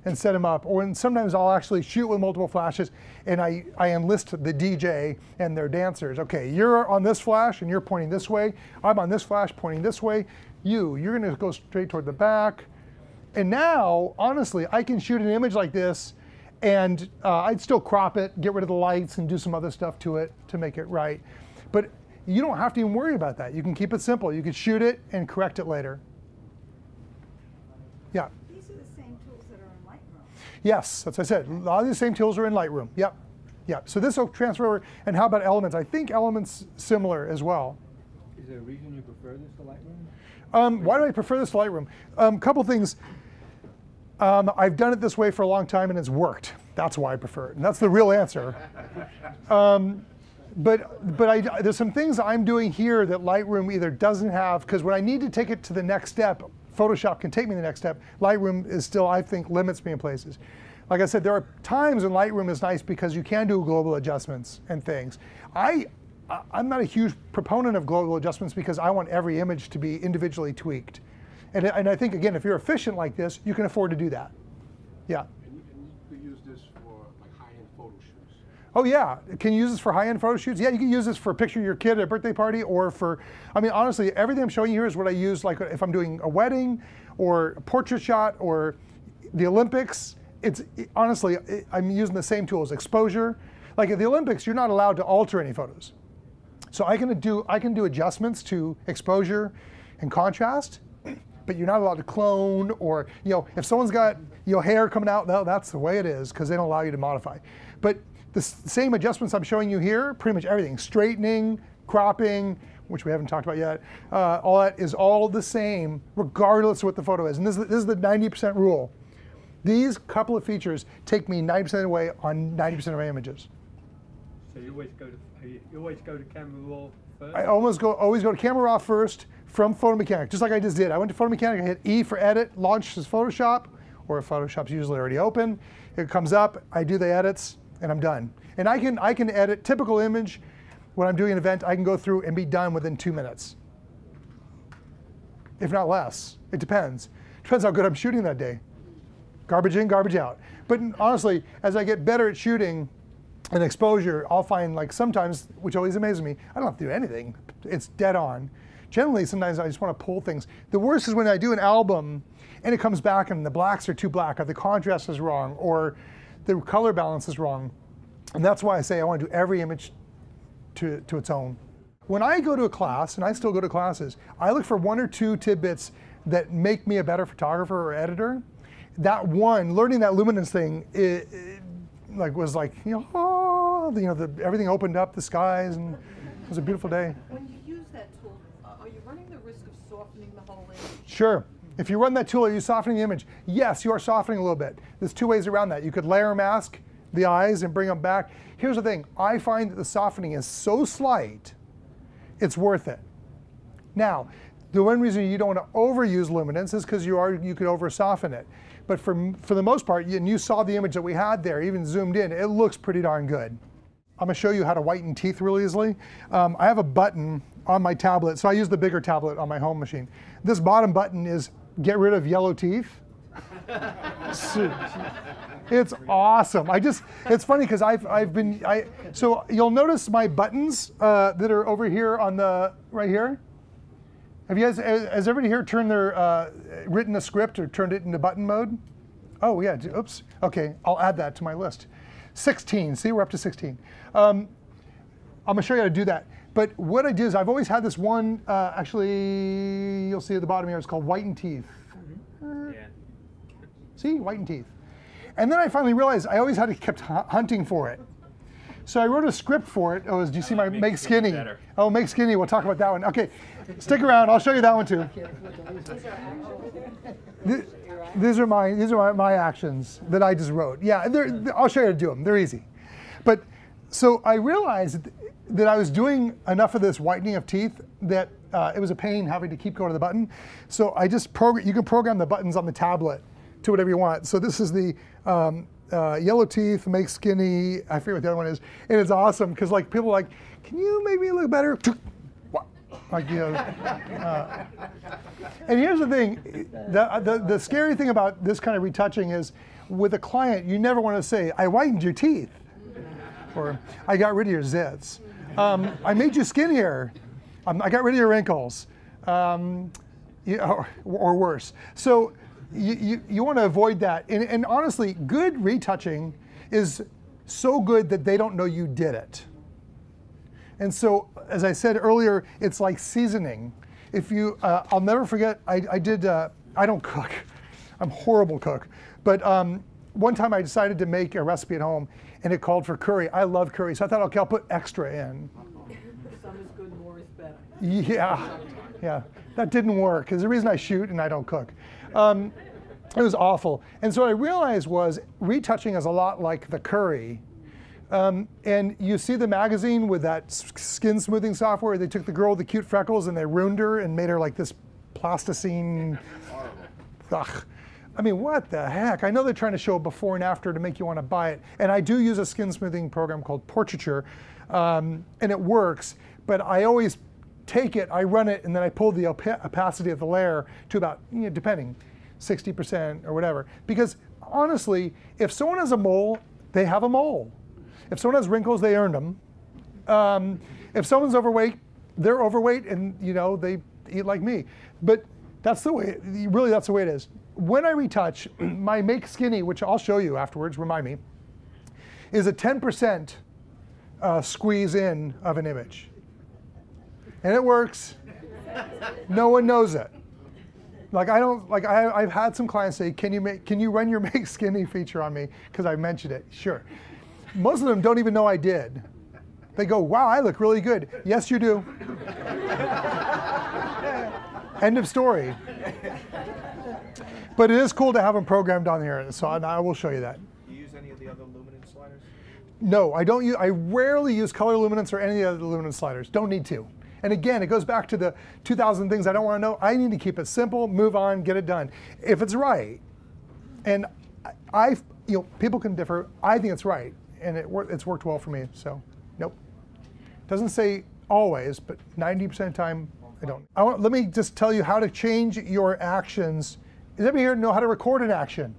and set them up. Or sometimes I'll actually shoot with multiple flashes and I enlist the DJ and their dancers. Okay, you're on this flash and you're pointing this way. I'm on this flash pointing this way. You're gonna go straight toward the back. And now, honestly, I can shoot an image like this and I'd still crop it, get rid of the lights and do some other stuff to it to make it right. But you don't have to even worry about that. You can keep it simple. You can shoot it and correct it later. Yeah? These are the same tools that are in Lightroom. Yes, as I said, a lot of the same tools are in Lightroom. Yep. Yep. So this will transfer over. And how about Elements? I think Elements similar as well. Is there a reason you prefer this to Lightroom? Why do I prefer this to Lightroom? Couple things. I've done it this way for a long time and it's worked. That's why I prefer it. And that's the real answer. But there's some things I'm doing here that Lightroom either doesn't have, because when I need to take it to the next step, Photoshop can take me to the next step. Lightroom is still, I think, limits me in places. Like I said, there are times when Lightroom is nice because you can do global adjustments and things. I'm not a huge proponent of global adjustments because I want every image to be individually tweaked. And I think, again, if you're efficient like this, you can afford to do that. Yeah. And you could use this for like high-end photo shoots. Oh yeah, can you use this for high-end photo shoots? Yeah, you can use this for a picture of your kid at a birthday party, or for, I mean, honestly, everything I'm showing you here is what I use, like if I'm doing a wedding, or a portrait shot, or the Olympics. Honestly, I'm using the same tools. Exposure, like at the Olympics, you're not allowed to alter any photos. So I can do adjustments to exposure and contrast, but you're not allowed to clone, or if someone's got hair coming out, no, that's the way it is because they don't allow you to modify. But the same adjustments I'm showing you here, pretty much everything, straightening, cropping, which we haven't talked about yet, all that is all the same regardless of what the photo is. And this is the 90% rule. These couple of features take me 90% of the way on 90% of my images. So you always go to camera raw first? I always go to camera raw first from Photo Mechanic, just like I just did. I went to Photo Mechanic, I hit E for edit, launch as Photoshop, or Photoshop's usually already open. It comes up, I do the edits, and I'm done. And I can edit typical image when I'm doing an event. I can go through and be done within 2 minutes, if not less. It depends. Depends how good I'm shooting that day. Garbage in, garbage out. But honestly, as I get better at shooting and exposure, I'll find, like, sometimes, which always amazes me, I don't have to do anything. It's dead on. Generally, sometimes I just want to pull things. The worst is when I do an album and it comes back and the blacks are too black, or the contrast is wrong, or the color balance is wrong. And that's why I say I want to do every image to its own. When I go to a class, and I still go to classes, I look for 1 or 2 tidbits that make me a better photographer or editor. That one, learning that luminance thing, was like, everything opened up, the skies, and it was a beautiful day. When you use that tool, are you running the risk of softening the whole image? Sure. If you run that tool, are you softening the image? Yes, you are softening a little bit. There's 2 ways around that. You could layer mask the eyes and bring them back. Here's the thing. I find that the softening is so slight, it's worth it. Now, the one reason you don't want to overuse luminance is because you could over soften it. But for the most part, and you saw the image that we had there, even zoomed in, it looks pretty darn good. I'm going to show you how to whiten teeth really easily. I have a button on my tablet, so I use the bigger tablet on my home machine. This bottom button is get rid of yellow teeth. It's awesome. It's funny because so you'll notice my buttons that are over here on the, right here. Has everybody here turned their, written a script or turned it into button mode? Oh yeah, oops. Okay, I'll add that to my list. 16, see, we're up to 16. I'm gonna show you how to do that. But what I do is I've always had this one, actually, you'll see at the bottom here, it's called whiten teeth. Yeah. See, whiten teeth. And then I finally realized I always had to keep hunting for it. So I wrote a script for it. Do you see my Make Skinny? Better. Oh, Make Skinny, we'll talk about that one. Okay, stick around, I'll show you that one too. These are my actions that I just wrote. Yeah, I'll show you how to do them, they're easy. But, so I realized that I was doing enough of this whitening of teeth that it was a pain having to keep going to the button. So I just you can program the buttons on the tablet to whatever you want. So this is the yellow teeth, Make Skinny, I forget what the other one is. And it's awesome because like people are like, can you make me look better? Like, and here's the thing, the scary thing about this kind of retouching is with a client, you never want to say, I whitened your teeth, or I got rid of your zits. I made you skinnier. I got rid of your wrinkles, or worse. So you want to avoid that. And honestly, good retouching is so good that they don't know you did it. And so, as I said earlier, it's like seasoning. If you, I'll never forget, I don't cook. I'm a horrible cook. But one time I decided to make a recipe at home and it called for curry. I love curry, so I thought, okay, I'll put extra in. Some is good, more is better. Yeah, that didn't work, because the reason I shoot and I don't cook. It was awful. And so what I realized was retouching is a lot like the curry. And you see the magazine with that skin smoothing software, they took the girl with the cute freckles and they ruined her and made her like this plasticine. Ugh. I mean, what the heck? I know they're trying to show a before and after to make you want to buy it. And I do use a skin smoothing program called Portraiture, and it works. But I always take it, I run it, and then I pull the opacity of the layer to about, depending, 60% or whatever. Because honestly, if someone has a mole, they have a mole. If someone has wrinkles, they earned them. If someone's overweight, they're overweight, and they eat like me. But that's the way, really that's the way it is. When I retouch, my Make Skinny, which I'll show you afterwards, remind me, is a 10% squeeze in of an image. And it works. No one knows it. I've had some clients say, can you run your Make Skinny feature on me? Because I mentioned it. Sure. Most of them don't even know I did. They go, wow, I look really good. Yes, you do. End of story. But it is cool to have them programmed on here, so I will show you that. Do you use any of the other luminance sliders? No, I don't use. I rarely use color luminance or any of the other luminance sliders. Don't need to. And again, it goes back to the 2,000 things I don't want to know. I need to keep it simple, move on, get it done. If it's right, and people can differ. I think it's right, and it's worked well for me. So, nope. Doesn't say always, but 90% of the time, I don't. Let me just tell you how to change your actions. Does anybody here know how to record an action?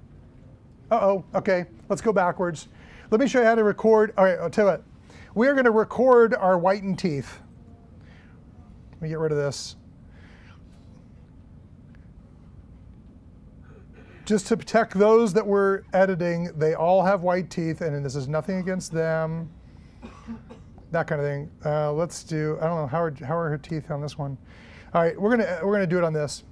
Uh-oh, okay, let's go backwards. Let me show you how to record. All right, I'll tell you what. We are going to record our whitened teeth. Let me get rid of this. Just to protect those that we're editing, they all have white teeth, and this is nothing against them. That kind of thing. Let's do. I don't know how are her teeth on this one. All right, we're gonna do it on this.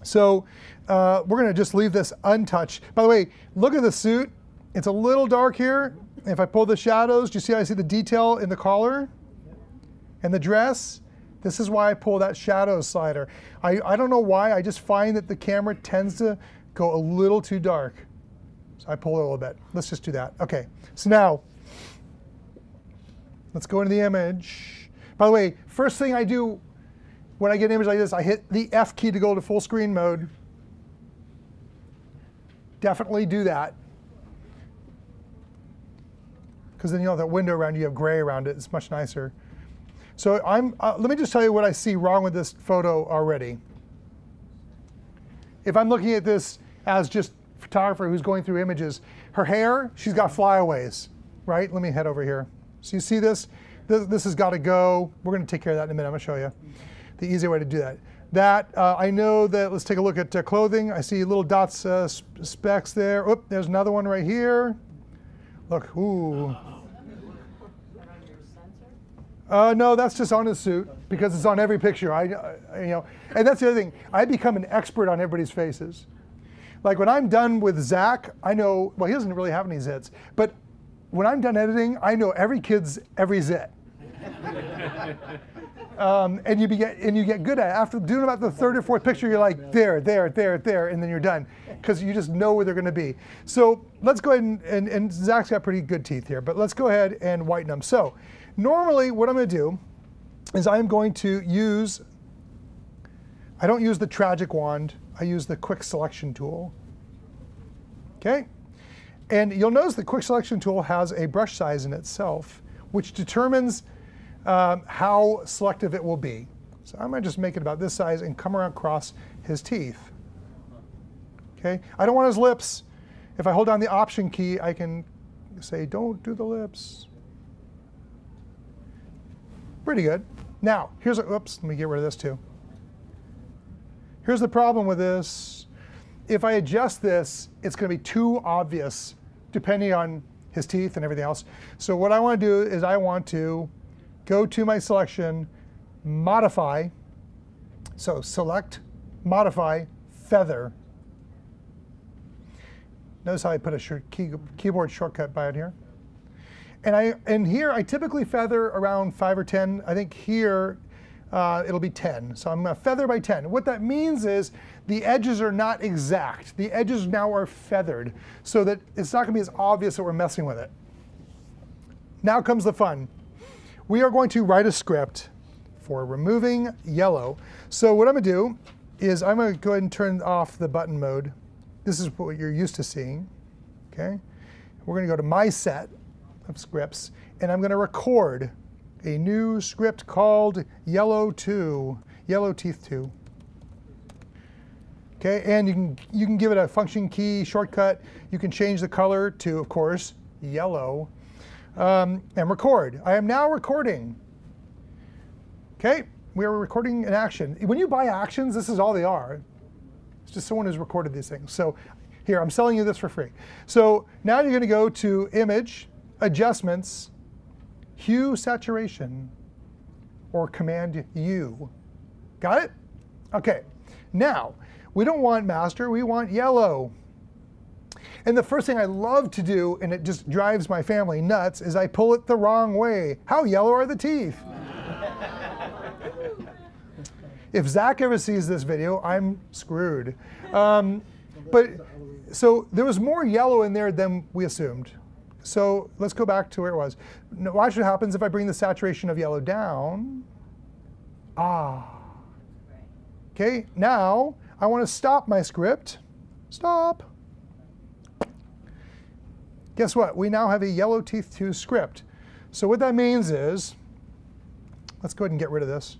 So we're gonna just leave this untouched. By the way, look at the suit. It's a little dark here. If I pull the shadows, do you see? I see the detail in the collar and the dress. This is why I pull that shadow slider. I don't know why. I just find that the camera tends to go a little too dark. So I pull it a little bit. Let's just do that. Okay. So now. Let's go into the image. By the way, first thing I do when I get an image like this, I hit the F key to go to full screen mode. Definitely do that. Because then you have that window around you, have gray around it. It's much nicer. So let me just tell you what I see wrong with this photo already. If I'm looking at this as just a photographer who's going through images, her hair, she's got flyaways, right? Let me head over here. So you see this? This has got to go. We're going to take care of that in a minute. I'm going to show you the easy way to do that. I know that, let's take a look at clothing. I see little dots, specks there. Oop, there's another one right here. Look, ooh. No, that's just on his suit because it's on every picture. And that's the other thing. I become an expert on everybody's faces. Like when I'm done with Zach, I know, well, he doesn't really have any zits, but when I'm done editing, I know every kid's every zit. And you get good at it. After doing about the third or fourth picture, you're like, there, and then you're done. Because you just know where they're going to be. So let's go ahead and Zach's got pretty good teeth here, but let's go ahead and whiten them. So normally what I'm going to do is I'm going to use, I don't use the Tragic Wand, I use the Quick Selection tool. Okay? And you'll notice the Quick Selection tool has a brush size in itself, which determines how selective it will be. So I'm going to just make it about this size and come around across his teeth. Okay? I don't want his lips. If I hold down the Option key, I can say, don't do the lips. Pretty good. Now, oops, let me get rid of this too. Here's the problem with this. If I adjust this, it's going to be too obvious depending on his teeth and everything else. So what I want to do is I want to go to my selection, modify. So select, modify, feather. Notice how I put a keyboard shortcut by it here. And here I typically feather around 5 or 10. I think here it'll be 10. So I'm going to feather by 10. What that means is the edges are not exact. The edges now are feathered so that it's not going to be as obvious that we're messing with it. Now comes the fun. We are going to write a script for removing yellow. So what I'm going to do is I'm going to go ahead and turn off the button mode. This is what you're used to seeing, okay? We're going to go to my set of scripts, and I'm going to record a new script called Yellow Teeth 2. Okay, and you can give it a function key shortcut. You can change the color to, of course, yellow, and record. I am now recording. Okay, we are recording an action. When you buy actions, this is all they are. It's just someone who's recorded these things. So here, I'm selling you this for free. So now you're going to go to Image, Adjustments, Hue Saturation, or Command U. Got it? Okay, now, we don't want master, we want yellow. And the first thing I love to do, and it just drives my family nuts, is I pull it the wrong way. How yellow are the teeth? If Zach ever sees this video, I'm screwed. But so there was more yellow in there than we assumed. So let's go back to where it was. Now, watch what happens if I bring the saturation of yellow down. Okay, now I want to stop my script. Stop. Guess what? We now have a Yellow Teeth 2 script. So what that means is, let's go ahead and get rid of this.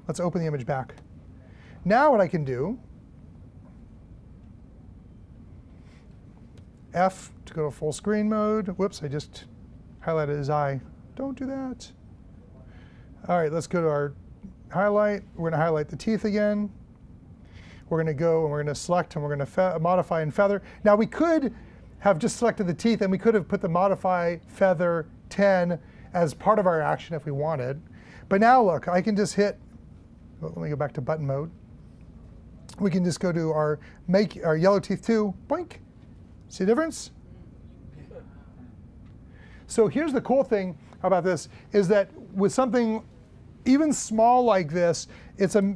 Let's open the image back. Now what I can do, F to go to full screen mode. Whoops, I just highlighted his eye. Don't do that. All right, let's go to our highlight. We're going to highlight the teeth again. We're going to go and we're going to select and we're going to modify and feather. Now we could have just selected the teeth and we could have put the modify feather 10 as part of our action if we wanted. But now look, I can just hit, well, let me go back to button mode. We can just go to our Yellow Teeth 2, boink. See the difference? So here's the cool thing about this is that with something even small like this,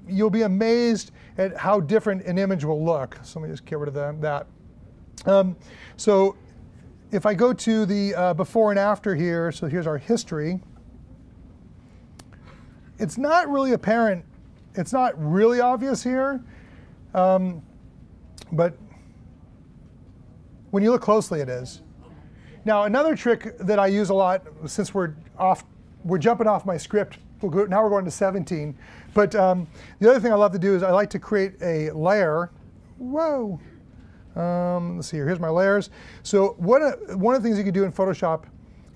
you'll be amazed at how different an image will look. So let me just get rid of that. So if I go to the before and after here, so here's our history. It's not really apparent. It's not really obvious here. But when you look closely, it is. Now, another trick that I use a lot, since we're jumping off my script, now we're going to 17. But the other thing I love to do is I like to create a layer. Whoa. Let's see here. Here's my layers. So one of the things you can do in Photoshop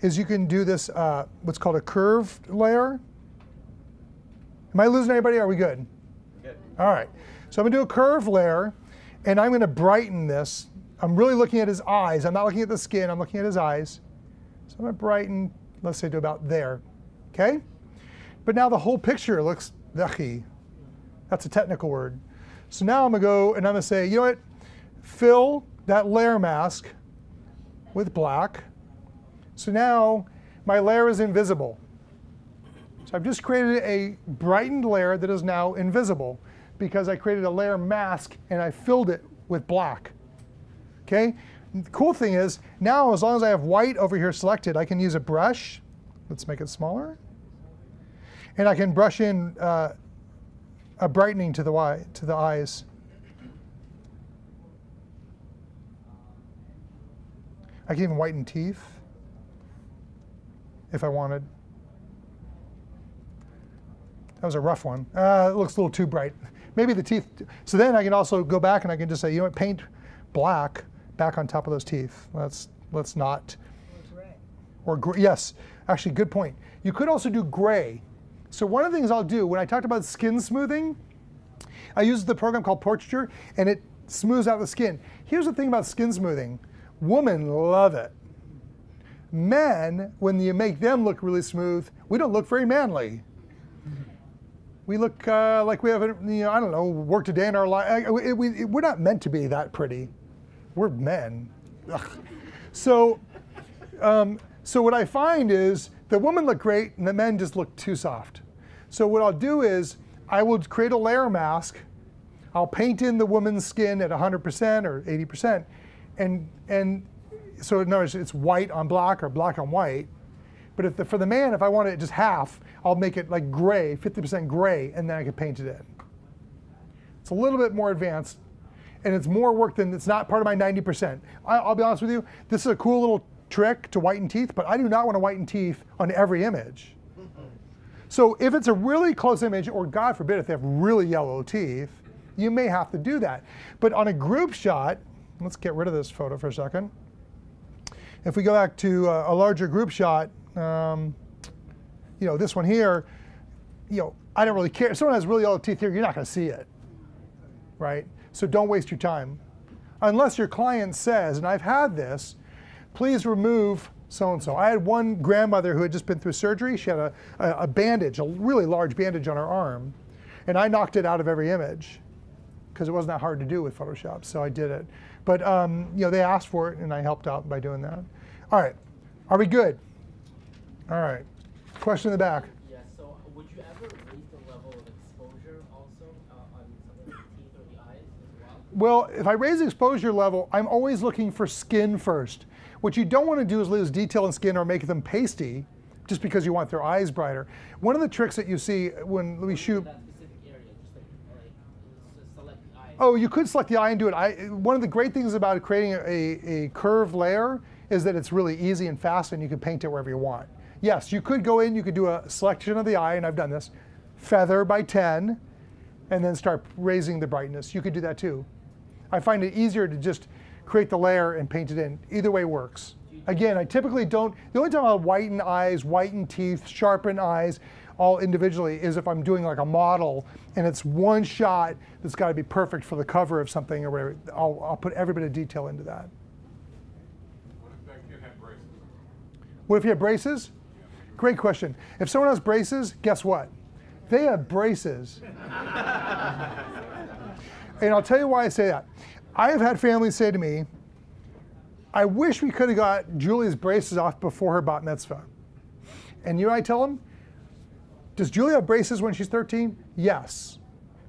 is you can do this, what's called a curved layer. Am I losing anybody? Are we good? Good. All right. So I'm going to do a curved layer, and I'm going to brighten this. I'm really looking at his eyes. I'm not looking at the skin. I'm looking at his eyes. So I'm going to brighten, let's say, to about there. Okay? But now the whole picture looks dachi. That's a technical word. So now I'm going to go and I'm going to say, you know what? Fill that layer mask with black. So now my layer is invisible. So I've just created a brightened layer that is now invisible because I created a layer mask and I filled it with black. Okay? The cool thing is, now as long as I have white over here selected, I can use a brush. Let's make it smaller. And I can brush in a brightening to the eyes. I can even whiten teeth if I wanted. That was a rough one. It looks a little too bright. Maybe the teeth. So then I can also go back and I can just say, you know what, paint black back on top of those teeth. Let's not. Or gray. Yes, actually, good point. You could also do gray. So one of the things I'll do, when I talked about skin smoothing, I use the program called Portraiture, and it smooths out the skin. Here's the thing about skin smoothing. Women love it. Men, when you make them look really smooth, we don't look very manly. We look like we haven't, I don't know, worked a day in our life. We're not meant to be that pretty. We're men. Ugh. So what I find is the women look great and the men just look too soft. So what I'll do is I will create a layer mask. I'll paint in the woman's skin at 100% or 80%. And so in other words, it's white on black or black on white. But for the man, if I want it just half, I'll make it like gray, 50% gray, and then I can paint it in. It's a little bit more advanced. and it's more work than it's not part of my 90%. I'll be honest with you, this is a cool little trick to whiten teeth, but I do not want to whiten teeth on every image. So if it's a really close image, or God forbid if they have really yellow teeth, you may have to do that. But on a group shot, let's get rid of this photo for a second. If we go back to a larger group shot, you know, this one here, you know, I don't really care. If someone has really yellow teeth here, you're not going to see it, right? So don't waste your time. Unless your client says, and I've had this, please remove so-and-so. I had one grandmother who had just been through surgery. She had a bandage, a really large bandage on her arm, and I knocked it out of every image because it wasn't that hard to do with Photoshop, so I did it. But you know, they asked for it, and I helped out by doing that. All right, are we good? All right, question in the back. Yeah, so would you ever raise the level of exposure also on some of the teeth or the eyes as well? Well, if I raise the exposure level, I'm always looking for skin first. What you don't want to do is lose detail in skin or make them pasty just because you want their eyes brighter. One of the tricks that you see when we shoot... That specific area, just select the eye. Oh, you could select the eye and do it. One of the great things about creating a curved layer is that it's really easy and fast and you can paint it wherever you want. Yes, you could go in, you could do a selection of the eye, and I've done this, feather by 10, and then start raising the brightness. You could do that too. I find it easier to just create the layer and paint it in. Either way works. Again, I typically don't, the only time I'll whiten eyes, whiten teeth, sharpen eyes, all individually is if I'm doing like a model and it's one shot that's got to be perfect for the cover of something or whatever. I'll put every bit of detail into that. What if that kid had braces? What if you have braces? Great question. If someone has braces, guess what? They have braces. And I'll tell you why I say that. I have had families say to me, I wish we could have got Julie's braces off before her bat mitzvah. And you know what I tell them? Does Julie have braces when she's 13? Yes.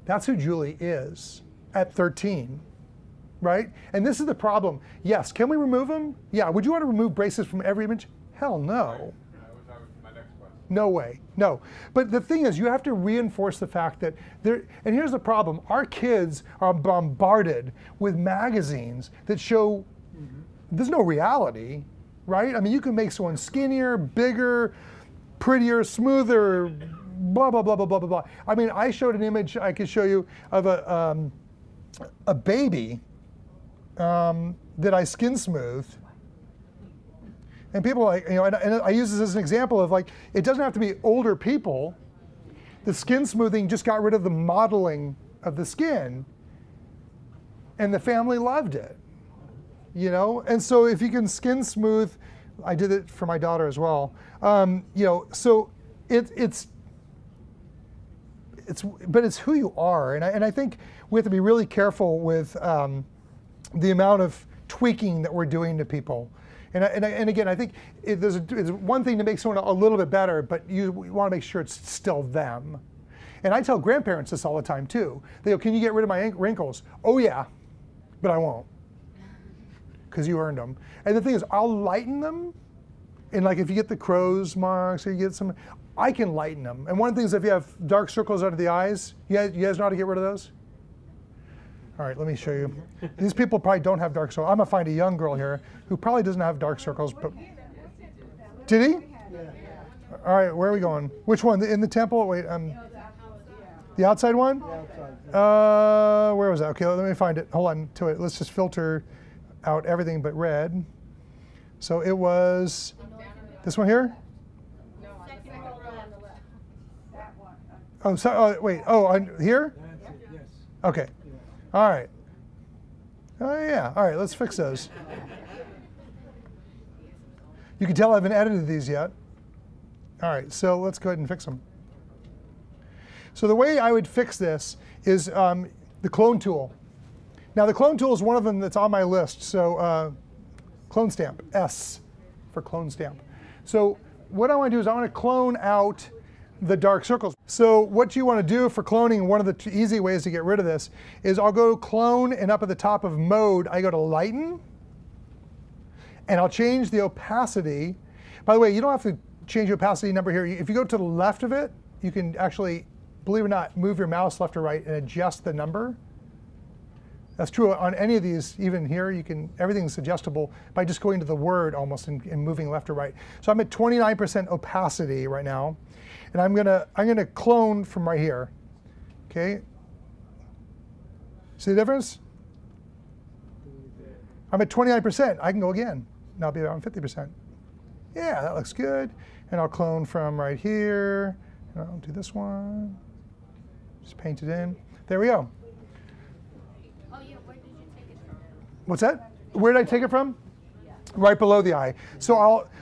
That's who Julie is at 13, right? And this is the problem. Yes, can we remove them? Yeah, would you want to remove braces from every image? Hell no. That was my next question. No way, no. But the thing is, you have to reinforce the fact that there, and here's the problem, our kids are bombarded with magazines that show there's no reality, right? I mean, you can make someone skinnier, bigger, prettier, smoother, blah, blah, blah, blah, blah, blah, blah. I mean, I showed an image I could show you of a baby that I skin smoothed. And people are like, you know, and I use this as an example of like, it doesn't have to be older people. The skin smoothing just got rid of the modeling of the skin, and the family loved it, you know? And so if you can skin smooth, I did it for my daughter as well, you know, so it's who you are. And I think we have to be really careful with the amount of tweaking that we're doing to people. And again, I think there's one thing to make someone a little bit better, but you want to make sure it's still them. And I tell grandparents this all the time too. They go, can you get rid of my wrinkles? Oh yeah, but I won't, because you earned them. And the thing is, I'll lighten them. And like if you get the crow's marks or you get some, I can lighten them. And one of the things, if you have dark circles under the eyes, you guys know how to get rid of those? All right, let me show you. These people probably don't have dark circles. I'm gonna find a young girl here who probably doesn't have dark circles, but did he? All right, where are we going? Which one? In the temple? Wait, the outside one? Where was that? Okay, let me find it. Hold on to it. Let's just filter out everything but red. So it was this one here? Oh, so, wait. Oh, here? That's it, yes. Okay. All right. Oh yeah. All right. Let's fix those. You can tell I haven't edited these yet. All right. So let's go ahead and fix them. So the way I would fix this is the clone tool. Now the clone tool is one of them that's on my list. So clone stamp, S for clone stamp. So what I want to do is I want to clone out the dark circles. So what you want to do for cloning, one of the easy ways to get rid of this is I'll go clone, and up at the top of mode, I go to lighten, and I'll change the opacity. By the way, you don't have to change the opacity number here. If you go to the left of it, you can actually, believe it or not, move your mouse left or right and adjust the number. That's true on any of these. Even here, everything's adjustable by just going to the word almost and moving left or right. So I'm at 29% opacity right now, and I'm gonna clone from right here. Okay. See the difference? I'm at 29%. I can go again. Now I'll be around 50%. Yeah, that looks good. And I'll clone from right here. And I'll do this one. Just paint it in. There we go. Oh yeah, where did you take it from? What's that? Where did I take it from? Right below the eye. So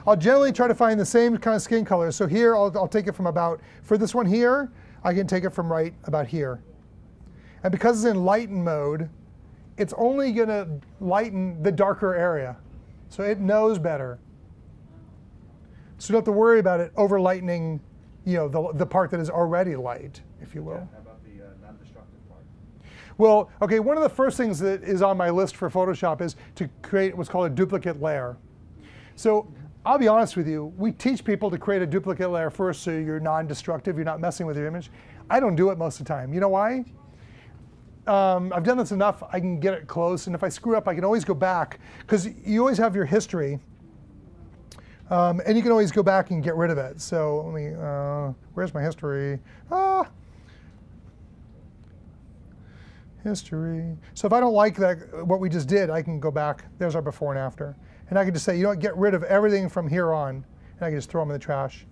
I'll generally try to find the same kind of skin color. So here I'll take it from about, for this one here, I can take it from right about here. And because it's in lighten mode, it's only going to lighten the darker area. So it knows better. So you don't have to worry about it over lightening, the part that is already light, if you will. How about the non-destructive part? Well, okay, one of the first things that is on my list for Photoshop is to create what's called a duplicate layer. So I'll be honest with you, we teach people to create a duplicate layer first so you're non-destructive, you're not messing with your image. I don't do it most of the time. You know why? I've done this enough, I can get it close, and if I screw up, I can always go back, because you always have your history, and you can always go back and get rid of it. So let me, where's my history? History. So if I don't like what we just did, I can go back. There's our before and after. And I can just say, get rid of everything from here on, and I can just throw them in the trash.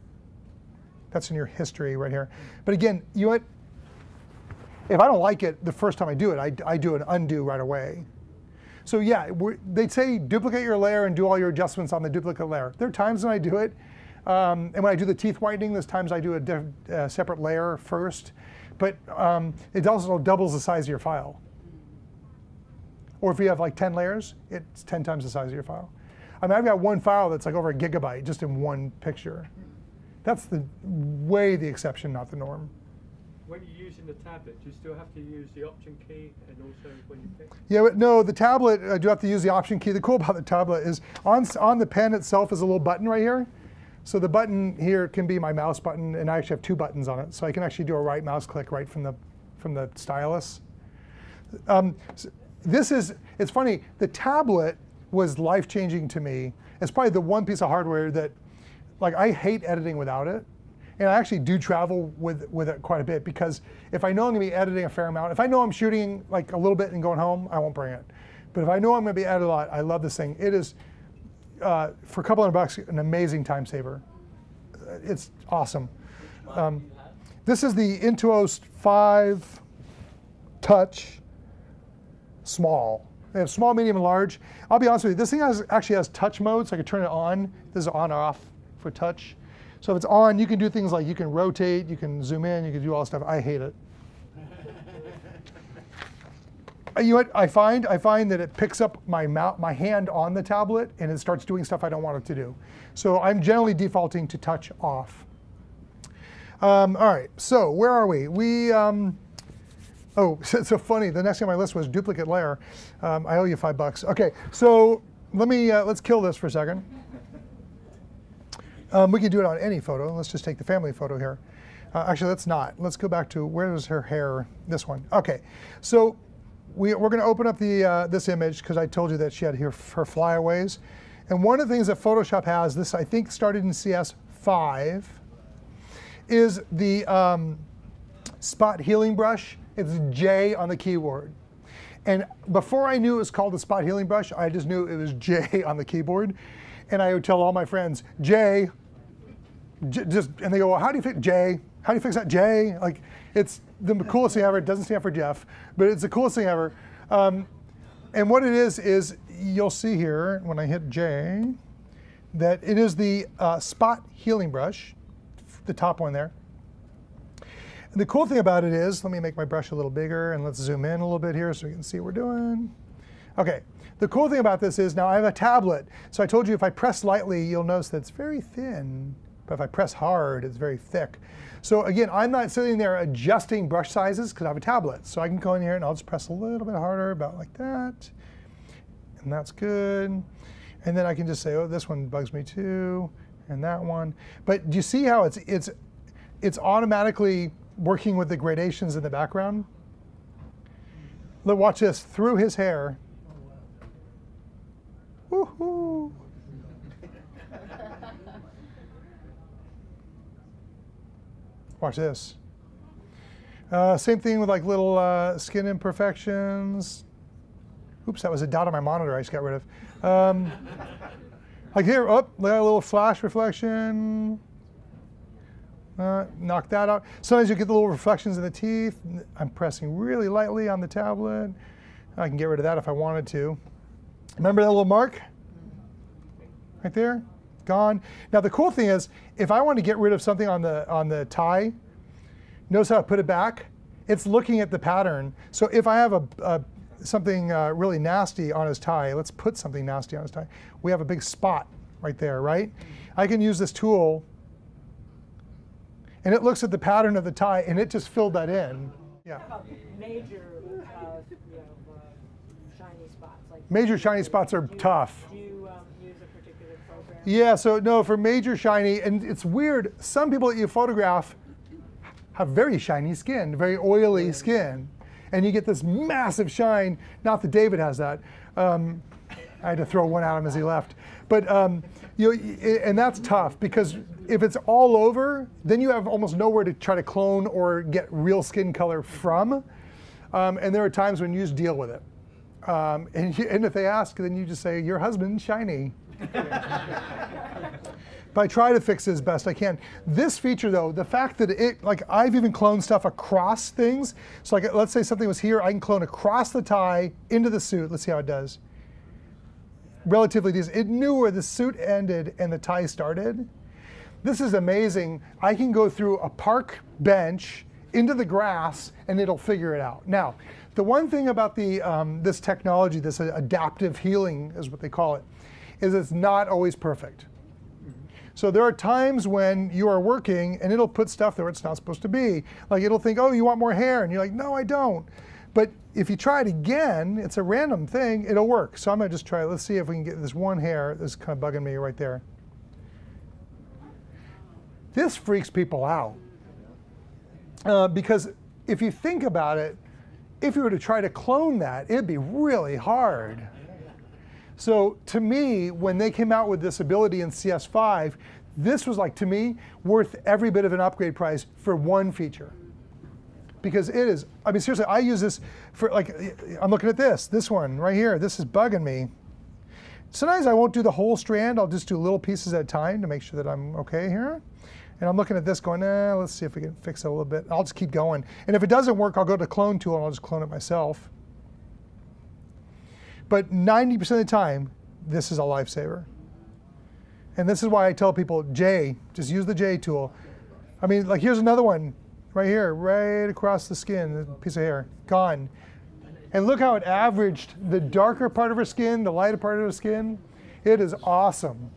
That's in your history right here. But again, if I don't like it the first time I do it, I do an undo right away. So yeah, they say duplicate your layer and do all your adjustments on the duplicate layer. There are times when I do it, and when I do the teeth whitening, there's times I do a separate layer first, but it also doubles the size of your file. Or if you have like 10 layers, it's 10 times the size of your file. I mean, I've got one file that's like over 1 gigabyte just in one picture. That's the exception, not the norm. When you're using the tablet, do you still have to use the Option key and also when you pick? Yeah, but no, the tablet, I do have to use the Option key. The cool about the tablet is on the pen itself is a little button right here. So the button here can be my mouse button, and I actually have 2 buttons on it. So I can actually do a right mouse click right from the stylus. It's funny, the tablet was life-changing to me. It's probably the one piece of hardware that, like, I hate editing without it. And I actually do travel with it quite a bit, because if I know I'm going to be editing a fair amount, if I know I'm shooting like a little bit and going home, I won't bring it. But if I know I'm going to be editing a lot, I love this thing. It is, for a couple $100, an amazing time saver. It's awesome. This is the Intuos 5 Touch Small. They have small, medium, and large. I'll be honest with you, this thing actually has touch mode, so I can turn it on. This is on or off for touch. So if it's on, you can do things like you can rotate, you can zoom in, you can do all this stuff. I hate it. You know what I find that it picks up my hand on the tablet and it starts doing stuff I don't want it to do. So I'm generally defaulting to touch off. All right, so where are we? Oh, it's so funny. The next thing on my list was duplicate layer. I owe you $5. Okay, so let's kill this for a second. We can do it on any photo. Let's just take the family photo here. Actually, let's not. Let's go back to, where is her hair? This one. Okay, so we're going to open up this image because I told you that she had her flyaways. And one of the things that Photoshop has, this I think started in CS5, is the spot healing brush. It's J on the keyboard. And before I knew it was called the spot healing brush, I just knew it was J on the keyboard. And I would tell all my friends, J, and they go, well, how do you fix J? How do you fix that J? Like, it's the coolest thing ever. It doesn't stand for Jeff, but it's the coolest thing ever. And what it is you'll see here when I hit J, that it is the spot healing brush, the top one there. And the cool thing about it is, let me make my brush a little bigger and let's zoom in a little bit here so we can see what we're doing. Okay. The cool thing about this is now I have a tablet. So I told you if I press lightly, you'll notice that it's very thin. But if I press hard, it's very thick. So again, I'm not sitting there adjusting brush sizes because I have a tablet. So I can go in here and I'll just press a little bit harder, about like that. And that's good. And then I can just say, oh, this one bugs me too, and that one. But do you see how it's automatically working with the gradations in the background? Look, watch this, through his hair. Woohoo! Watch this. Same thing with like little skin imperfections. Oops, that was a dot on my monitor I just got rid of. Like here, oh, a little flash reflection. Knock that out. Sometimes you get the little reflections in the teeth. I'm pressing really lightly on the tablet. I can get rid of that if I wanted to. Remember that little mark? Right there? Gone. Now the cool thing is, if I want to get rid of something on the tie, notice how I put it back? It's looking at the pattern. So if I have something really nasty on his tie, let's put something nasty on his tie. We have a big spot right there, right? I can use this tool, and it looks at the pattern of the tie, and it just filled that in. Yeah. How about major, shiny spots? Like Major shiny spots are tough. Do you use a particular program? Yeah, so no, for major shiny, and it's weird, some people that you photograph have very shiny skin, very oily skin. And you get this massive shine. Not that David has that. I had to throw one at him as he left. But and that's tough, because if it's all over, then you have almost nowhere to try to clone or get real skin color from. And there are times when you just deal with it. And if they ask, then you just say, your husband's shiny. But I try to fix it as best I can. This feature though, the fact that I've even cloned stuff across things. So like, let's say something was here, I can clone across the tie into the suit. Let's see how it does. Relatively decent. It knew where the suit ended and the tie started. This is amazing. I can go through a park bench into the grass and it'll figure it out. Now, the one thing about this technology, this adaptive healing is what they call it, is it's not always perfect. So there are times when you are working and it'll put stuff there it's not supposed to be. Like it'll think, oh, you want more hair? And you're like, no, I don't. But if you try it again, it's a random thing, it'll work. So I'm gonna just try it. Let's see if we can get this one hair that's kind of bugging me right there. This freaks people out. Because if you think about it, if you were to try to clone that, it'd be really hard. So to me, when they came out with this ability in CS5, this was like, to me, worth every bit of an upgrade price for one feature. Because it is, I mean, seriously, I use this for like, I'm looking at this one right here. This is bugging me. Sometimes I won't do the whole strand. I'll just do little pieces at a time to make sure that I'm okay here. And I'm looking at this going, let's see if we can fix it a little bit. I'll just keep going. And if it doesn't work, I'll go to clone tool and I'll just clone it myself. But 90% of the time, this is a lifesaver. And this is why I tell people, J, just use the J tool. I mean, like here's another one right here, right across the skin, a piece of hair, gone. And look how it averaged the darker part of her skin, the lighter part of her skin. It is awesome.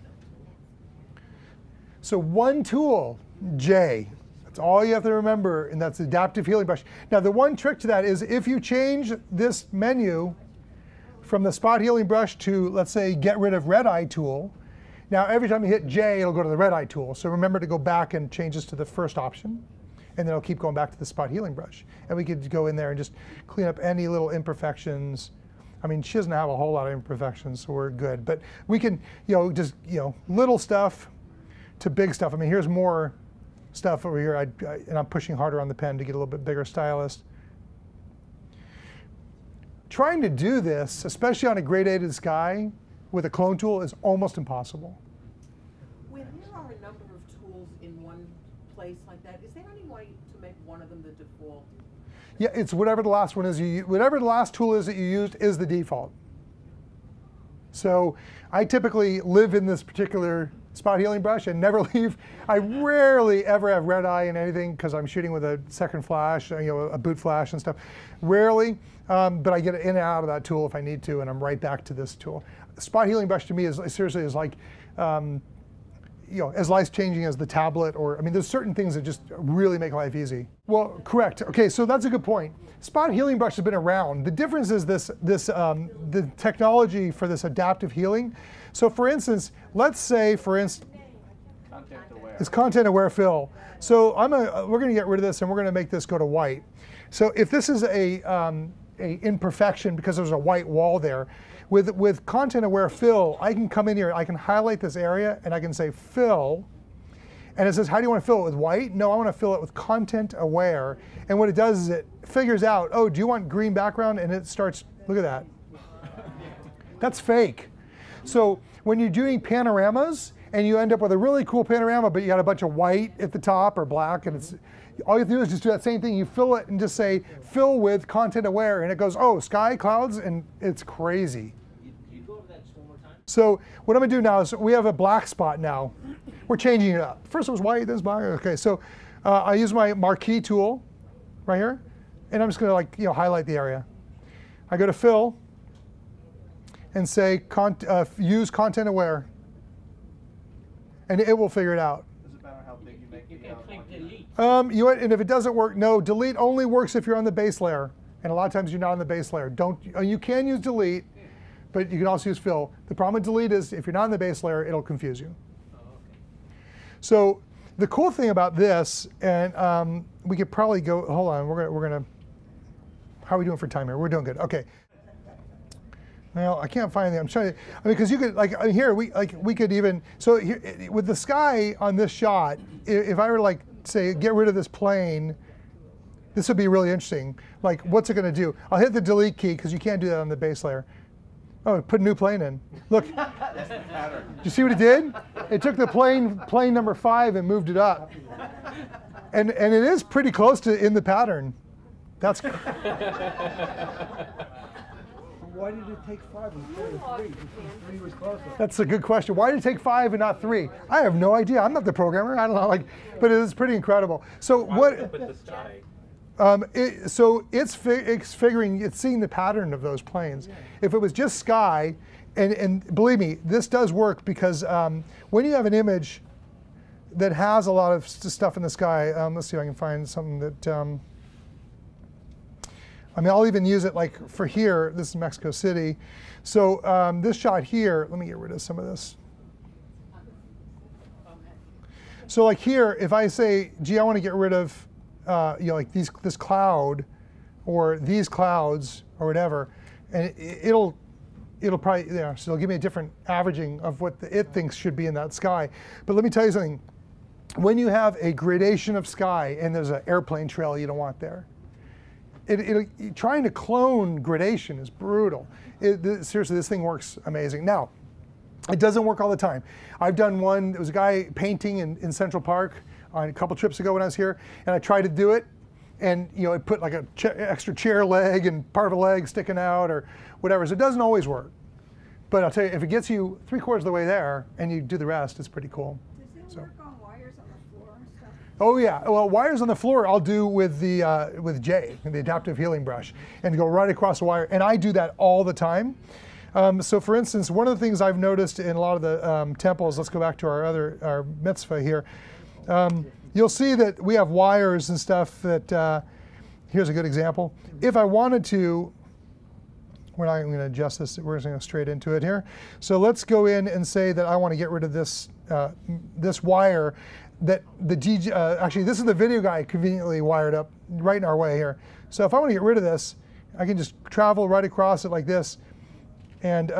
So one tool, J. That's all you have to remember, and that's adaptive healing brush. Now the one trick to that is if you change this menu from the spot healing brush to, let's say, get rid of red eye tool, now every time you hit J, it'll go to the red eye tool. So remember to go back and change this to the first option, and then it'll keep going back to the spot healing brush. And we could go in there and just clean up any little imperfections. I mean, she doesn't have a whole lot of imperfections, so we're good. But we can, just, little stuff to big stuff. I mean, here's more stuff over here, and I'm pushing harder on the pen to get a little bit bigger stylus. Trying to do this, especially on a gradated sky with a clone tool, is almost impossible. When there are a number of tools in one place like that, is there any way to make one of them the default? Yeah, it's whatever the last one is. Whatever the last tool is that you used is the default. So I typically live in this particular spot healing brush and never leave. I rarely ever have red eye in anything because I'm shooting with a second flash, a boot flash and stuff. Rarely, but I get in and out of that tool if I need to, and I'm right back to this tool. Spot healing brush to me is seriously is like, as life changing as the tablet, or I mean, there's certain things that just really make life easy. Well, correct. Okay, so that's a good point. Spot healing brush has been around. The difference is the technology for this adaptive healing. So for instance, let's say, it's content aware fill. So we're going to get rid of this and we're going to make this go to white. So if this is a imperfection because there's a white wall there. With content-aware fill, I can come in here, I can highlight this area, and I can say fill, and it says, how do you want to fill it, with white? No, I want to fill it with content-aware. And what it does is it figures out, oh, do you want green background? And it starts, look at that. That's fake. So when you're doing panoramas, and you end up with a really cool panorama, but you got a bunch of white at the top or black, and it's, all you have to do is just do that same thing. You fill it and just say, fill with content aware, and it goes, oh, sky, clouds, and it's crazy. You go over that just one more time? So what I'm gonna do now is, we have a black spot now. We're changing it up. First it was white, then it's black. Okay, so I use my marquee tool right here, and I'm just gonna highlight the area. I go to fill, and say, use content aware. And it will figure it out. Does it matter how big you make You the can click delete. You know what, and if it doesn't work, no, delete only works if you're on the base layer. And a lot of times you're not on the base layer. You can use delete, but you can also use fill. The problem with delete is if you're not on the base layer, it'll confuse you. Oh, okay. So the cool thing about this, and we could probably go, hold on, we're gonna, how are we doing for time here? We're doing good, okay. Well, I can't find it. I'm trying to. I mean, because you could here we could even here, with the sky on this shot. If I were to say get rid of this plane, this would be really interesting. Like, what's it going to do? I'll hit the delete key because you can't do that on the base layer. Oh, put a new plane in. Look. That's the pattern. Do you see what it did? It took the plane number 5 and moved it up, and it is pretty close to in the pattern. That's. Why did it take 5 instead of 3? 3 was closer. That's a good question. Why did it take 5 and not 3? I have no idea. I'm not the programmer. I don't know. But it is pretty incredible. So what? With the sky. It's figuring. It's seeing the pattern of those planes. If it was just sky, and believe me, this does work because when you have an image that has a lot of stuff in the sky, let's see if I can find something that. I mean, I'll even use it for here. This is Mexico City. So this shot here, let me get rid of some of this. So here, if I say, gee, I want to get rid of, this cloud, or these clouds, or whatever, and it'll probably, so it'll give me a different averaging of what it thinks should be in that sky. But let me tell you something. When you have a gradation of sky and there's an airplane trail you don't want there, trying to clone gradation is brutal. Seriously, this thing works amazing. Now, it doesn't work all the time. I've done one, there was a guy painting in Central Park on a couple trips ago when I was here, and I tried to do it, and it put an extra chair leg and part of a leg sticking out or whatever, so it doesn't always work. But I'll tell you, if it gets you 3/4 of the way there and you do the rest, it's pretty cool. Does it work on wires on the floor and stuff? Oh yeah, well, wires on the floor I'll do with the with Jay, the adaptive healing brush, and go right across the wire. And I do that all the time. So for instance, one of the things I've noticed in a lot of the temples, let's go back to our mitzvah here. You'll see that we have wires and stuff that, here's a good example. If I wanted to, we're not even going to adjust this, we're just going to go straight into it here. So let's go in and say that I want to get rid of this, this wire that the DJ, actually this is the video guy conveniently wired up right in our way here. So if I want to get rid of this, I can just travel right across it like this. And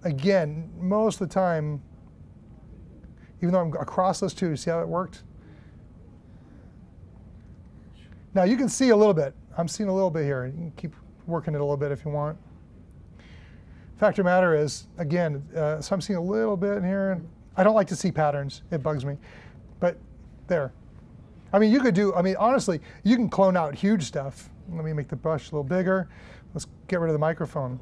again, most of the time, even though I'm across those two, see how it worked? Now you can see a little bit. I'm seeing a little bit here. You can keep working it a little bit if you want. Fact of the matter is, again, so I'm seeing a little bit in here. I don't like to see patterns. It bugs me. But there. I mean, you could do, I mean, honestly, you can clone out huge stuff. Let me make the brush a little bigger. Let's get rid of the microphone.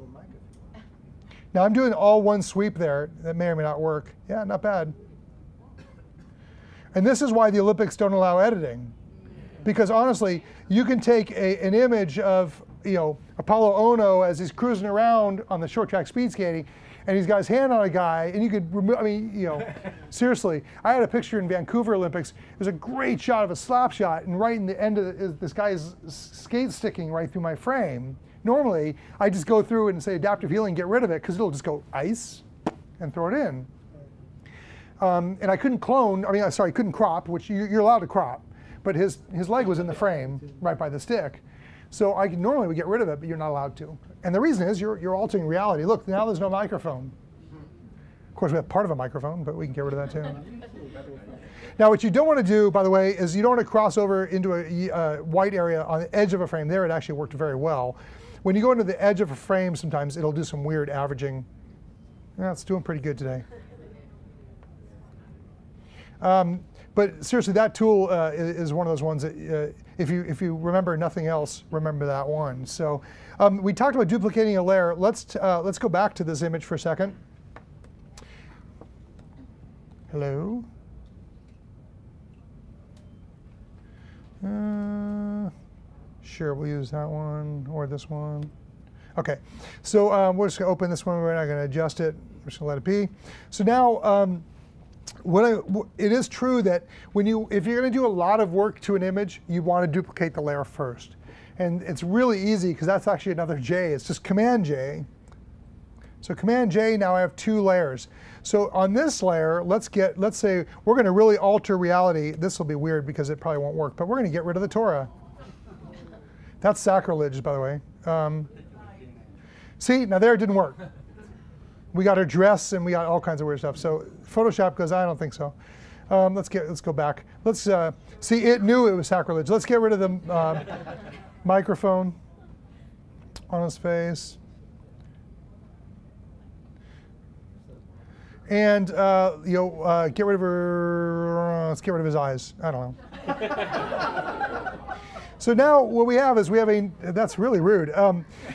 Now I'm doing all one sweep there. That may or may not work. Yeah, not bad. And this is why the Olympics don't allow editing. Because honestly, you can take an image of, Apollo Ono as he's cruising around on the short track speed skating, and he's got his hand on a guy, and you could remove, I mean, seriously. I had a picture in Vancouver Olympics. There's a great shot of a slap shot, and right in the end of this guy's skate sticking right through my frame. Normally, I just go through and say adaptive healing, get rid of it, because it'll just go ice and throw it in. And I couldn't clone, couldn't crop, which you're allowed to crop, but his leg was in the frame right by the stick. So I can normally would get rid of it, but you're not allowed to. And the reason is you're altering reality. Look, now there's no microphone. Of course, we have part of a microphone, but we can get rid of that too. Now, what you don't want to do, by the way, is you don't want to cross over into a white area on the edge of a frame. There, it actually worked very well. When you go into the edge of a frame, sometimes it'll do some weird averaging. Yeah, it's doing pretty good today. But seriously, that tool is one of those ones that if you remember nothing else, remember that one. So we talked about duplicating a layer. Let's go back to this image for a second. Hello. Sure, we'll use that one or this one. Okay, so we're just going to open this one. We're not going to adjust it. We're just going to let it be. So now, it is true that if you're going to do a lot of work to an image, you want to duplicate the layer first. And it's really easy because that's actually another J. It's just Command J. So Command J, now I have 2 layers. So on this layer, let's say we're going to really alter reality. This will be weird because it probably won't work, but we're going to get rid of the Torah. That's sacrilege, by the way. See, now there it didn't work. We got her dress and we got all kinds of weird stuff. So Photoshop goes, I don't think so. Let's go back. Let's see. It knew it was sacrilege. Let's get rid of the microphone on his face. And get rid of her. Let's get rid of his eyes. I don't know. So now what we have is that's really rude.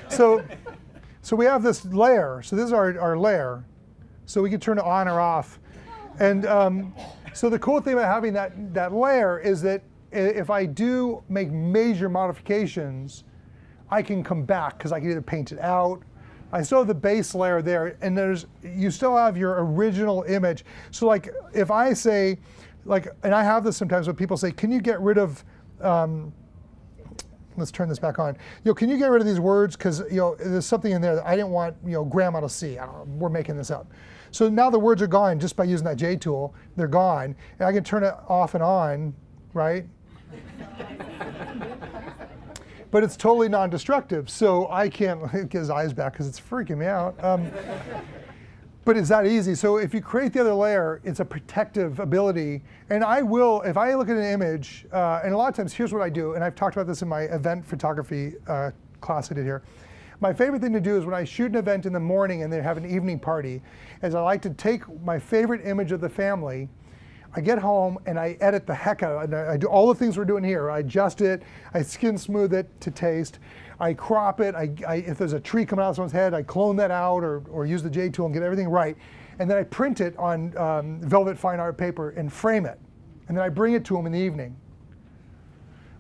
So we have this layer. So this is our layer. So we can turn it on or off. And so the cool thing about having that layer is that if I do make major modifications, I can come back because I can either paint it out. I still have the base layer there, and you still have your original image. So like if I say, and I have this sometimes when people say, can you get rid of, let's turn this back on. Can you get rid of these words? Because there's something in there that I didn't want grandma to see. I don't know, we're making this up. So now the words are gone just by using that J tool. They're gone, and I can turn it off and on, right? But it's totally non-destructive, so I can't get his eyes back because it's freaking me out. But it's that easy. So if you create the other layer, it's a protective ability. And I will, if I look at an image, and a lot of times, here's what I do, and I've talked about this in my event photography class I did here. My favorite thing to do is when I shoot an event in the morning and they have an evening party, is I like to take my favorite image of the family, I get home and I edit the heck out of it. I do all the things we're doing here. I adjust it, I skin smooth it to taste, I crop it, if there's a tree coming out of someone's head, I clone that out or use the J tool and get everything right. And then I print it on velvet fine art paper and frame it. And then I bring it to them in the evening,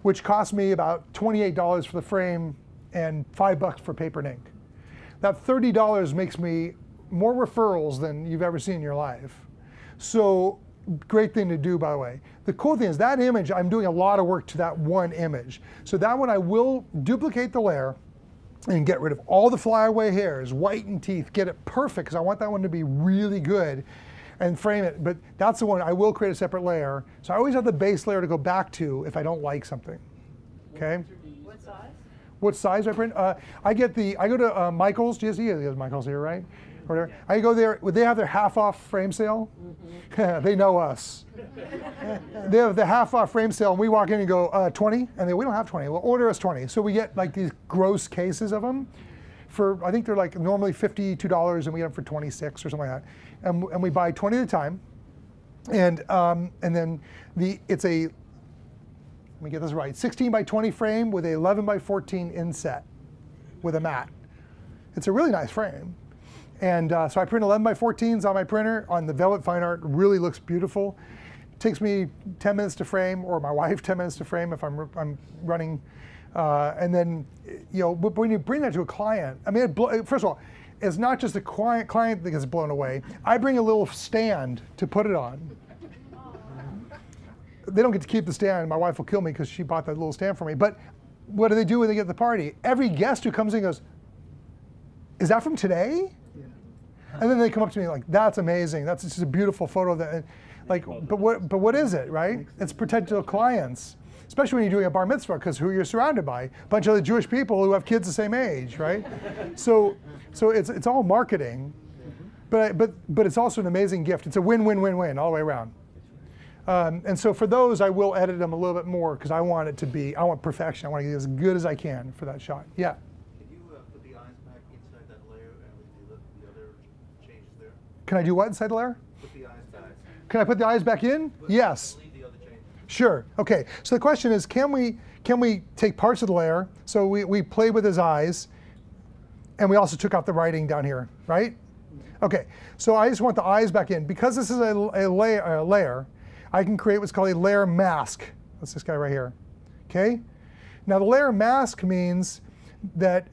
which costs me about $28 for the frame and $5 for paper and ink. That $30 makes me more referrals than you've ever seen in your life. So great thing to do, by the way. The cool thing is that image, I'm doing a lot of work to that one image. So that one I will duplicate the layer and get rid of all the flyaway hairs, whiten teeth, get it perfect, because I want that one to be really good, and frame it. But that's the one I will create a separate layer. So I always have the base layer to go back to if I don't like something. Okay? What size? What size do I print? I go to Michael's. Do you see? There's Michael's here, right? Or whatever. I go there. They have their half-off frame sale. Mm-hmm. They know us. They have the half-off frame sale, and we walk in and go 20, and we don't have 20. Well, order us 20. So we get like these gross cases of them. For I think they're like normally $52, and we get them for 26 or something like that. And we buy 20 at a time. And then it's a, let me get this right, 16 by 20 frame with a 11 by 14 inset with a mat. It's a really nice frame. And so I print 11 by 14s on my printer on the Velvet Fine Art. Really looks beautiful. It takes me 10 minutes to frame, or my wife 10 minutes to frame if I'm running. And then, but when you bring that to a client, I mean, first of all, it's not just the client that gets blown away. I bring a little stand to put it on. They don't get to keep the stand. My wife will kill me because she bought that little stand for me. But what do they do when they get to the party? Every guest who comes in goes, "Is that from today?" Yeah. And then they come up to me like, "That's amazing. That's just a beautiful photo." That, like, but what is it, right? It's protected to clients. especially when you're doing a bar mitzvah, because who you're surrounded by, a bunch of other Jewish people who have kids the same age, right? So it's all marketing, but it's also an amazing gift. It's a win-win-win-win all the way around. And so for those, I will edit them a little bit more because I want perfection. I want to get as good as I can for that shot. Yeah. Can you put the eyes back inside that layer and leave the other changes there? Can I do what inside the layer? Put the eyes back. Can I put the eyes back in? Yes. Leave the other changes. Sure. Okay. So the question is, can we take parts of the layer? So we played with his eyes, and we also took out the writing down here, right? Okay. So I just want the eyes back in because this is a layer. I can create what's called a layer mask. That's this guy right here. Okay. Now the layer mask means that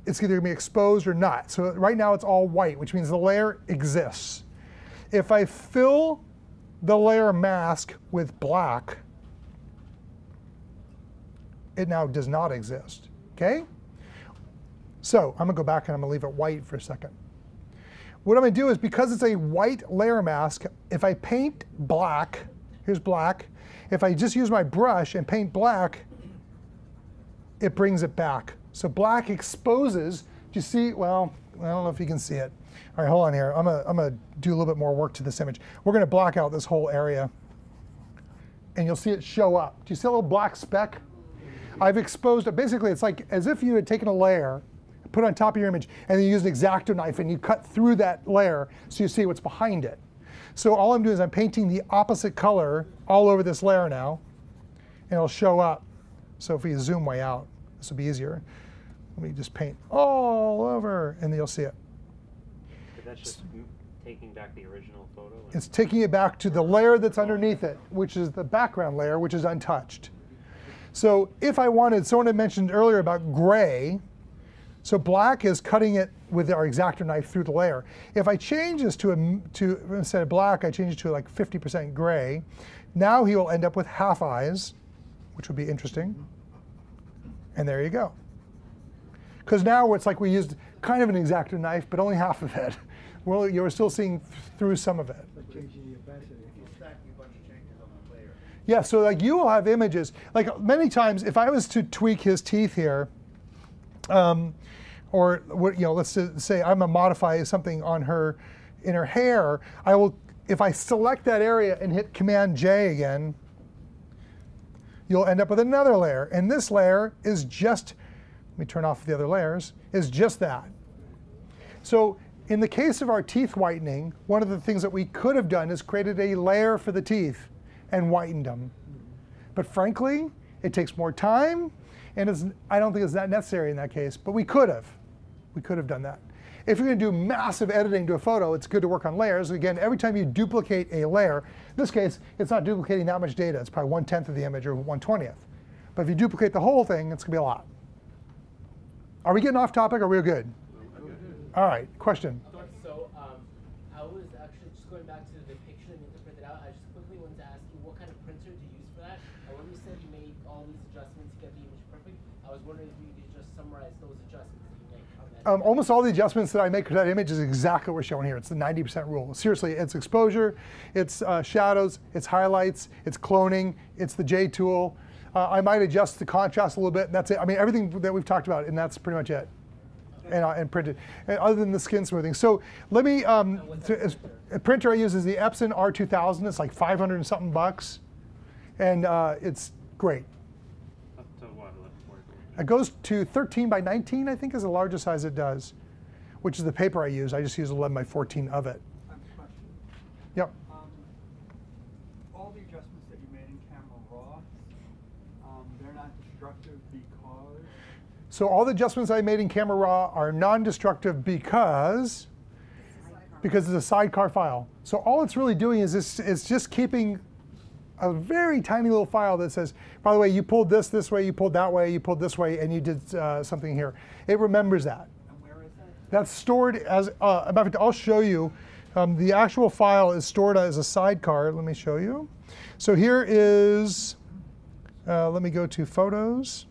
it's either going to be exposed or not. So right now it's all white, which means the layer exists. If I fill the layer mask with black, it now does not exist. Okay? So I'm going to go back and I'm going to leave it white for a second. What I'm going to do is, because it's a white layer mask, if I paint black, here's black. If I just use my brush and paint black, it brings it back. So black exposes. Do you see? Well, I don't know if you can see it. All right, hold on here. I'm gonna do a little bit more work to this image. We're gonna black out this whole area, and you'll see it show up. Do you see a little black speck? I've exposed it. Basically, it's like as if you had taken a layer, put it on top of your image, and then you use an X-Acto knife and you cut through that layer so you see what's behind it. So all I'm doing is I'm painting the opposite color all over this layer now, and it'll show up. So if we zoom way out, this will be easier. Let me just paint all over, and then you'll see it. But that's just taking back the original photo? It's taking it back to the layer that's underneath it, which is the background layer, which is untouched. So if I wanted, someone had mentioned earlier about gray, so black is cutting it with our X-Acto knife through the layer. If I change this to instead of black, I change it to like 50% gray, now he will end up with half eyes, which would be interesting. And there you go. Because now it's like we used kind of an X-Acto knife, but only half of it. Well, you're still seeing through some of it. Yeah, so like you will have images. Like many times, if I was to tweak his teeth here, or let's say I'm gonna modify something on her, in her hair, I will, if I select that area and hit Command J again, you'll end up with another layer. And this layer is just, let me turn off the other layers, is just that. So in the case of our teeth whitening, one of the things that we could have done is created a layer for the teeth and whitened them. But frankly, it takes more time, and I don't think it's that necessary in that case, but we could have. We could have done that. If you're going to do massive editing to a photo, it's good to work on layers. Again, every time you duplicate a layer, in this case, it's not duplicating that much data. It's probably 1/10 of the image or 1/20th. But if you duplicate the whole thing, it's going to be a lot. Are we getting off topic, or are we good? All right, question. So I was actually just going back to the depiction and you to print it out. I just quickly wanted to ask you, what kind of printer do you use for that? And when you said you made all these adjustments to get the image perfect, I was wondering if you could just summarize those adjustments that you make on that. Almost all the adjustments that I make to that image is exactly what we're showing here. It's the 90% rule. Seriously, it's exposure, it's shadows, it's highlights, it's cloning, it's the J tool. I might adjust the contrast a little bit, and that's it. I mean, everything that we've talked about, and that's pretty much it. And printed, and other than the skin smoothing. So let me, a printer I use is the Epson R2000. It's like 500 and something bucks, and it's great. Up to what? It goes to 13 by 19, I think, is the largest size it does, which is the paper I use. I just use 11 by 14 of it. I have a question. Yep. All the adjustments that you made in Camera Raw, they're not destructive because? So all the adjustments I made in Camera Raw are non-destructive because it's a sidecar file. So all it's really doing is it's just keeping a very tiny little file that says, by the way, you pulled this way, you pulled that way, you pulled this way, and you did something here. It remembers that. And where is that? That's stored as, matter of fact, I'll show you. The actual file is stored as a sidecar. Let me show you. So here is, let me go to Photos.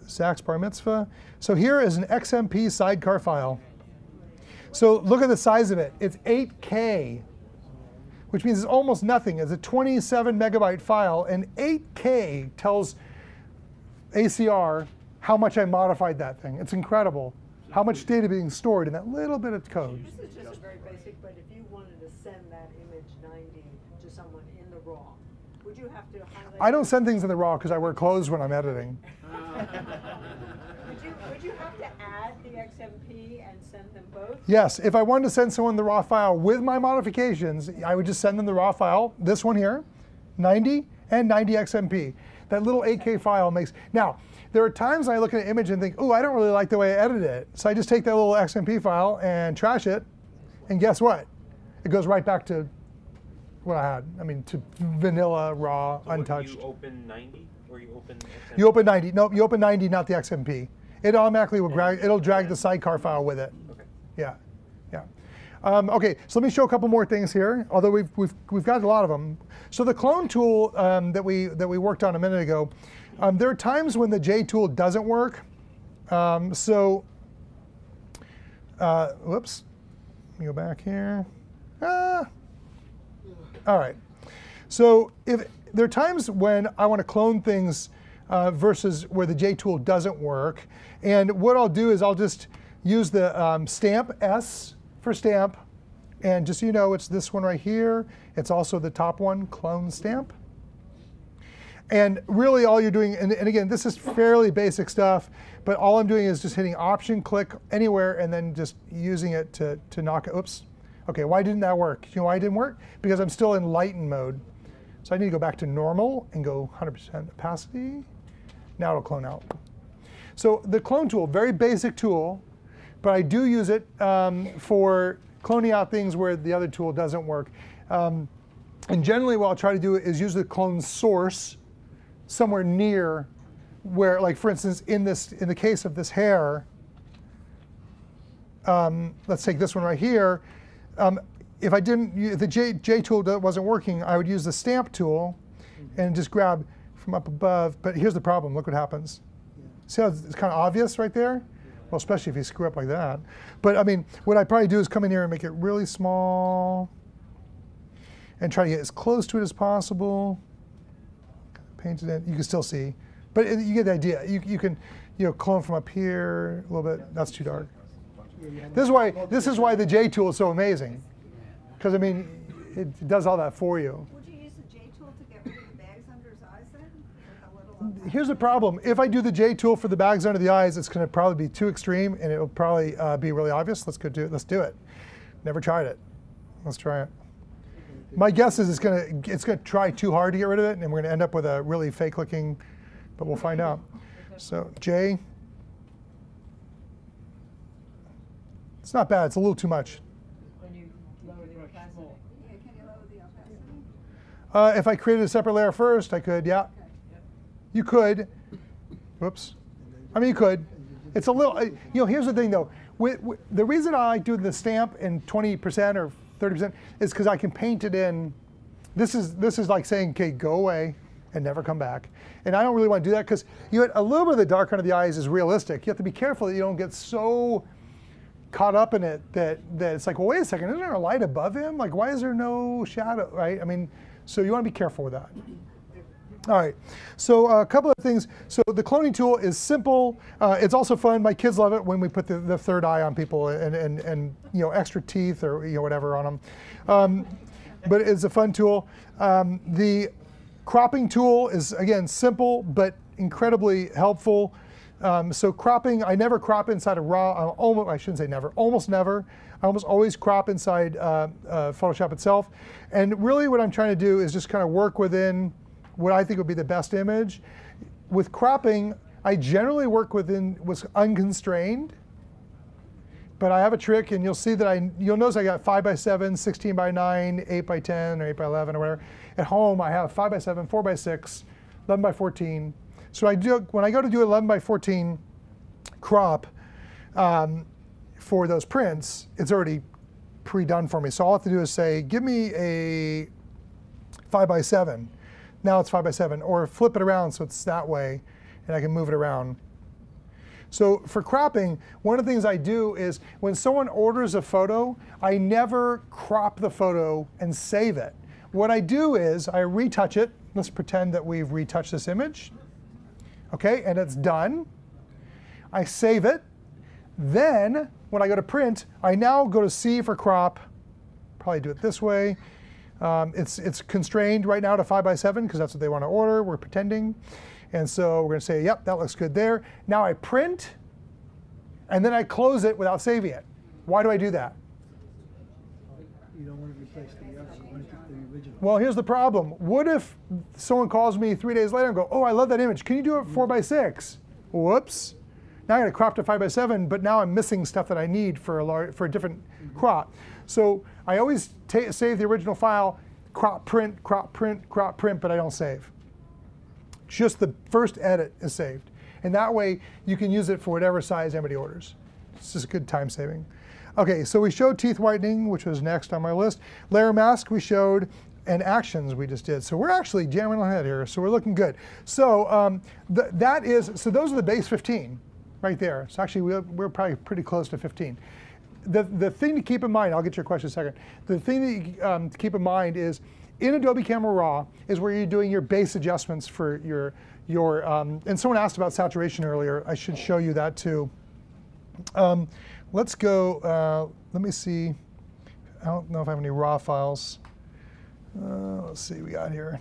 Zach's Bar Mitzvah. So here is an XMP sidecar file. So look at the size of it. It's 8K, which means it's almost nothing. It's a 27 megabyte file, and 8K tells ACR how much I modified that thing. It's incredible how much data being stored in that little bit of code. This is just very basic, but if you wanted to send that image 90 to someone in the RAW, would you have to highlight? I don't send things in the RAW because I wear clothes when I'm editing. Would you have to add the XMP and send them both? Yes, if I wanted to send someone the RAW file with my modifications, I would just send them the RAW file, this one here, 90 and 90 XMP. That little 8K file makes, now, there are times I look at an image and think, oh, I don't really like the way I edited it. So I just take that little XMP file and trash it, and guess what? It goes right back to what I had. I mean, to vanilla, raw, So untouched. You open 90 or you open XMP? You open 90. Nope, you open 90, not the XMP. It automatically will it'll drag the sidecar file with it. Okay. Yeah, yeah. Okay, so let me show a couple more things here. Although we've got a lot of them. So the clone tool that we worked on a minute ago. There are times when the J tool doesn't work. Whoops. Let me go back here. All right. So if there are times when I want to clone things versus where the J tool doesn't work, and what I'll do is I'll just use the stamp S for stamp, and just so you know, it's this one right here. It's also the top one, clone stamp. And really all you're doing, and again, this is fairly basic stuff, but all I'm doing is just hitting Option, click anywhere, and then just using it to knock it. Oops. Okay, why didn't that work? You know why it didn't work? Because I'm still in lighten mode. So I need to go back to normal and go 100% opacity. Now it'll clone out. So the clone tool, very basic tool, but I do use it for cloning out things where the other tool doesn't work. And generally what I'll try to do is use the clone source somewhere near where, like for instance, in the case of this hair, let's take this one right here. If the J tool wasn't working, I would use the stamp tool and just grab from up above. But here's the problem. Look what happens. See how it's kind of obvious right there? Well, especially if you screw up like that. But I mean, what I probably do is come in here and make it really small and try to get as close to it as possible. Paint it in. You can still see, but you get the idea. You can clone from up here a little bit. That's too dark. This is why the J tool is so amazing, because I mean it does all that for you. Would you use the J tool to get rid of the bags under his eyes then? With a little Here's the problem. If I do the J tool for the bags under the eyes, it's going to probably be too extreme, and it'll probably be really obvious. Let's do it. Never tried it. Let's try it. My guess is it's going to try too hard to get rid of it, and we're going to end up with a really fake looking, but we'll find out. So J. It's not bad. It's a little too much. When you lower the opacity. Yeah, can you lower the opacity? If I created a separate layer first, I could, yeah. You could. Whoops. I mean, you could. It's a little, here's the thing though. The reason I do the stamp in 20% or 30% is because I can paint it in. This is like saying, okay, go away and never come back. And I don't really want to do that because a little bit of the dark under the eyes is realistic. You have to be careful that you don't get so caught up in it that it's like, well, wait a second, isn't there a light above him? Like, why is there no shadow, right? I mean, so you want to be careful with that. All right, so a couple of things. So the cloning tool is simple. It's also fun. My kids love it when we put the third eye on people and extra teeth or whatever on them. But it's a fun tool. The cropping tool is, again, simple but incredibly helpful. So cropping, I never crop inside of RAW. I shouldn't say never, almost never. I almost always crop inside Photoshop itself. And really what I'm trying to do is just kind of work within what I think would be the best image. With cropping, I generally work with unconstrained, but I have a trick, and you'll see that you'll notice I got 5x7, 16x9, 8x10, or 8x11, or whatever. At home, I have 5x7, 4x6, 11x14. So when I go to do 11x14 crop for those prints, it's already pre-done for me. So all I have to do is say, give me a 5x7. Now it's 5x7, or flip it around so it's that way, and I can move it around. So for cropping, one of the things I do is when someone orders a photo, I never crop the photo and save it. what I do is I retouch it. Let's pretend that we've retouched this image. Okay, and it's done. I save it. Then when I go to print, I now go to C for crop. Probably do it this way. It's constrained right now to 5x7 because that's what they want to order. We're pretending. And so we're going to say, yep, that looks good there. Now I print, and then I close it without saving it. Why do I do that? You don't want to replace the other, you want to keep the original. Well, here's the problem. What if someone calls me 3 days later and go, oh, I love that image. Can you do it 4x6? Whoops. Now I got to crop to 5x7, but now I'm missing stuff that I need for a different crop. So I always save the original file, crop, print, but I don't save. Just the first edit is saved. And that way you can use it for whatever size anybody orders. It's just a good time saving. Okay, so we showed teeth whitening, which was next on my list. Layer mask we showed, and actions we just did. So we're actually jamming ahead here, so we're looking good. So so those are the base 15 right there. So actually we're probably pretty close to 15. The thing to keep in mind, I'll get your question in a second. The thing that to keep in mind is in Adobe Camera Raw is where you're doing your base adjustments for your and someone asked about saturation earlier. I should show you that too. Let's go, let me see. I don't know if I have any raw files. Let's see what we got here.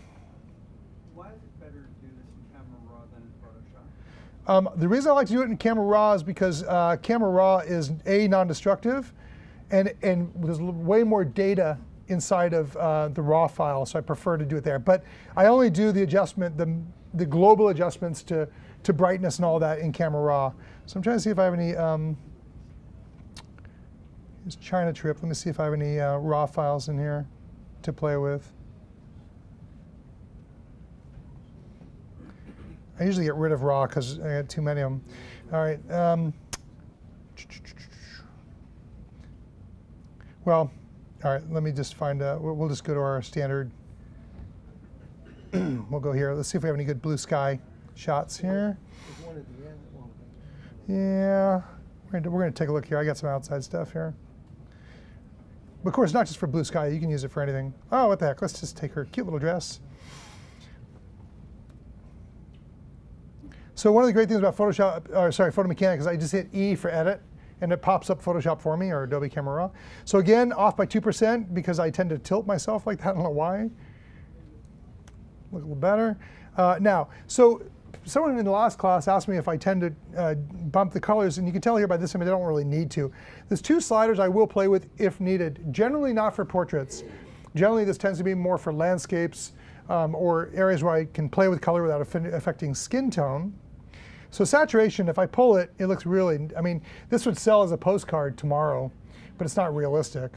Why is it better to do this in Camera Raw than in Photoshop? The reason I like to do it in Camera Raw is because Camera Raw is non-destructive, and there's way more data inside of the raw file, so I prefer to do it there. But I only do the adjustment, the global adjustments to brightness and all that in Camera Raw. So I'm trying to see if I have any, here's China Trip. Let me see if I have any raw files in here to play with. I usually get rid of raw because I got too many of them. All right. Well, all right, let me just find, we'll just go to our standard. We'll go here. Let's see if we have any good blue sky shots here. There's one at the end that won't be. Yeah, we're going to take a look here. I got some outside stuff here. But of course, not just for blue sky. You can use it for anything. Oh, what the heck? Let's just take her cute little dress. So one of the great things about Photomechanic is I just hit E for edit, and it pops up Photoshop for me, or Adobe Camera Raw. So again, off by 2% because I tend to tilt myself like that. I don't know why. Look a little better. Now, so someone in the last class asked me if I tend to bump the colors, and you can tell here by this image I don't really need to. There's two sliders I will play with if needed, generally not for portraits. Generally this tends to be more for landscapes or areas where I can play with color without affecting skin tone. So saturation, if I pull it, it looks really, I mean, this would sell as a postcard tomorrow, but it's not realistic.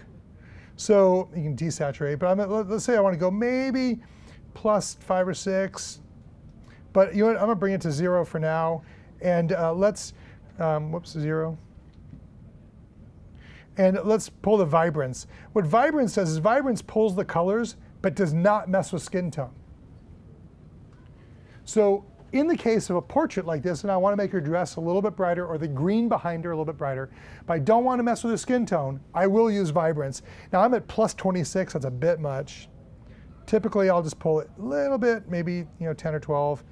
So you can desaturate, but let's say I want to go maybe plus 5 or 6. But you know what, I'm going to bring it to 0 for now. And let's, whoops, 0. And let's pull the vibrance. What vibrance does is vibrance pulls the colors, but does not mess with skin tone. So in the case of a portrait like this, and I want to make her dress a little bit brighter, or the green behind her a little bit brighter, but I don't want to mess with her skin tone, I will use vibrance. Now I'm at plus 26, that's a bit much. Typically I'll just pull it a little bit, maybe 10 or 12.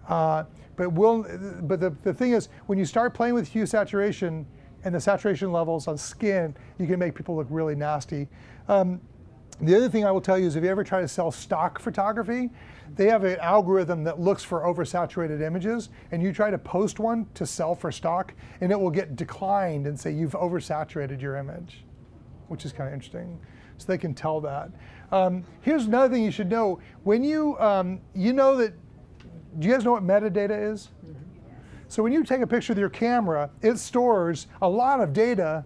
But the thing is, when you start playing with hue saturation and the saturation levels on skin, you can make people look really nasty. The other thing I will tell you is if you ever try to sell stock photography, they have an algorithm that looks for oversaturated images, and you try to post one to sell for stock, and it will get declined and say you've oversaturated your image, which is kind of interesting. So they can tell that. Here's another thing you should know. When you, you know that, do you guys know what metadata is? Mm-hmm. So when you take a picture with your camera, it stores a lot of data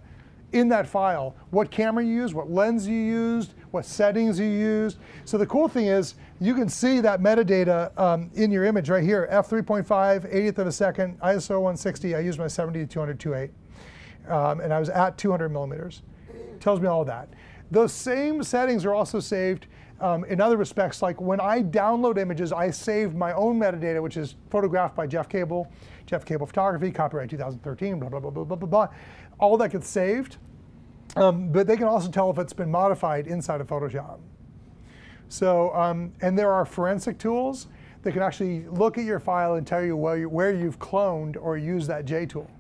in that file. What camera you used, what lens you used, what settings you used. So the cool thing is you can see that metadata in your image right here. f3.5, 80th of a second, ISO 160. I used my 70-200 2.8. And I was at 200 millimeters. It tells me all that. Those same settings are also saved in other respects, like when I download images, I save my own metadata, which is photographed by Jeff Cable Photography, copyright 2013, blah, blah, blah, blah, blah, blah, blah. All that gets saved. But they can also tell if it's been modified inside of Photoshop. So, and there are forensic tools that can actually look at your file and tell you where you've cloned or used that J tool.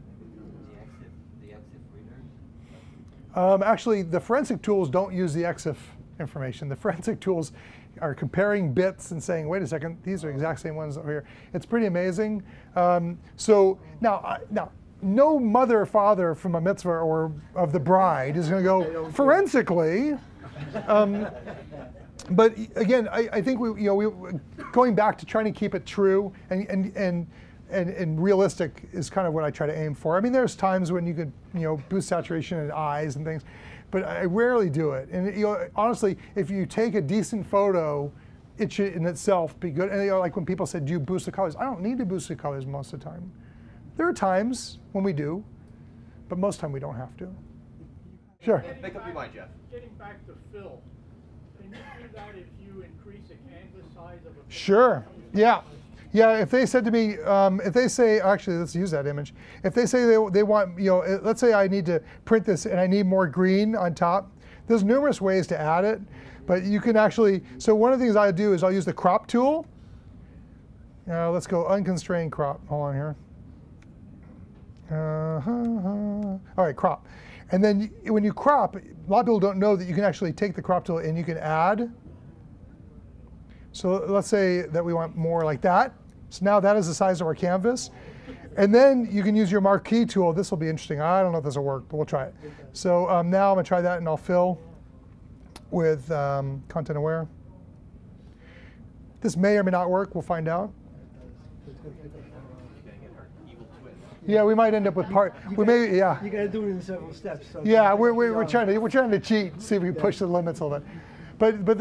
The EXIF readers? Actually, the forensic tools don't use the EXIF information. The forensic tools are comparing bits and saying, wait a second, these are the exact same ones over here. It's pretty amazing. So now, no mother or father from a mitzvah or of the bride is going to go forensically. But again, I think we going back to trying to keep it true and realistic is kind of what I try to aim for. I mean, there's times when you could boost saturation in eyes and things, but I rarely do it. And honestly, if you take a decent photo, it should in itself be good. And like when people said, "Do you boost the colors?" I don't need to boost the colors most of the time. There are times when we do, but most of the time we don't have to. Sure. Make up your mind, Jeff. Getting back to fill, can you do that if you increase the canvas size of a? Sure. Yeah. Yeah, if they said to me, if they say, actually, let's use that image. If they say they want, let's say I need to print this and I need more green on top, there's numerous ways to add it, but you can actually, so one of the things I do is I'll use the crop tool. Let's go unconstrained crop. Hold on here. All right, crop. And then when you crop, a lot of people don't know that you can actually take the crop tool and you can add. So let's say that we want more like that. So now that is the size of our canvas. And then you can use your marquee tool. This will be interesting. I don't know if this will work, but we'll try it. So now I'm going to try that, and I'll fill with content aware. This may or may not work. We'll find out. Yeah, we might end up with part. We may, yeah. You got to do it in several steps. So yeah, we're trying to cheat, see if we can push the limits a little bit. But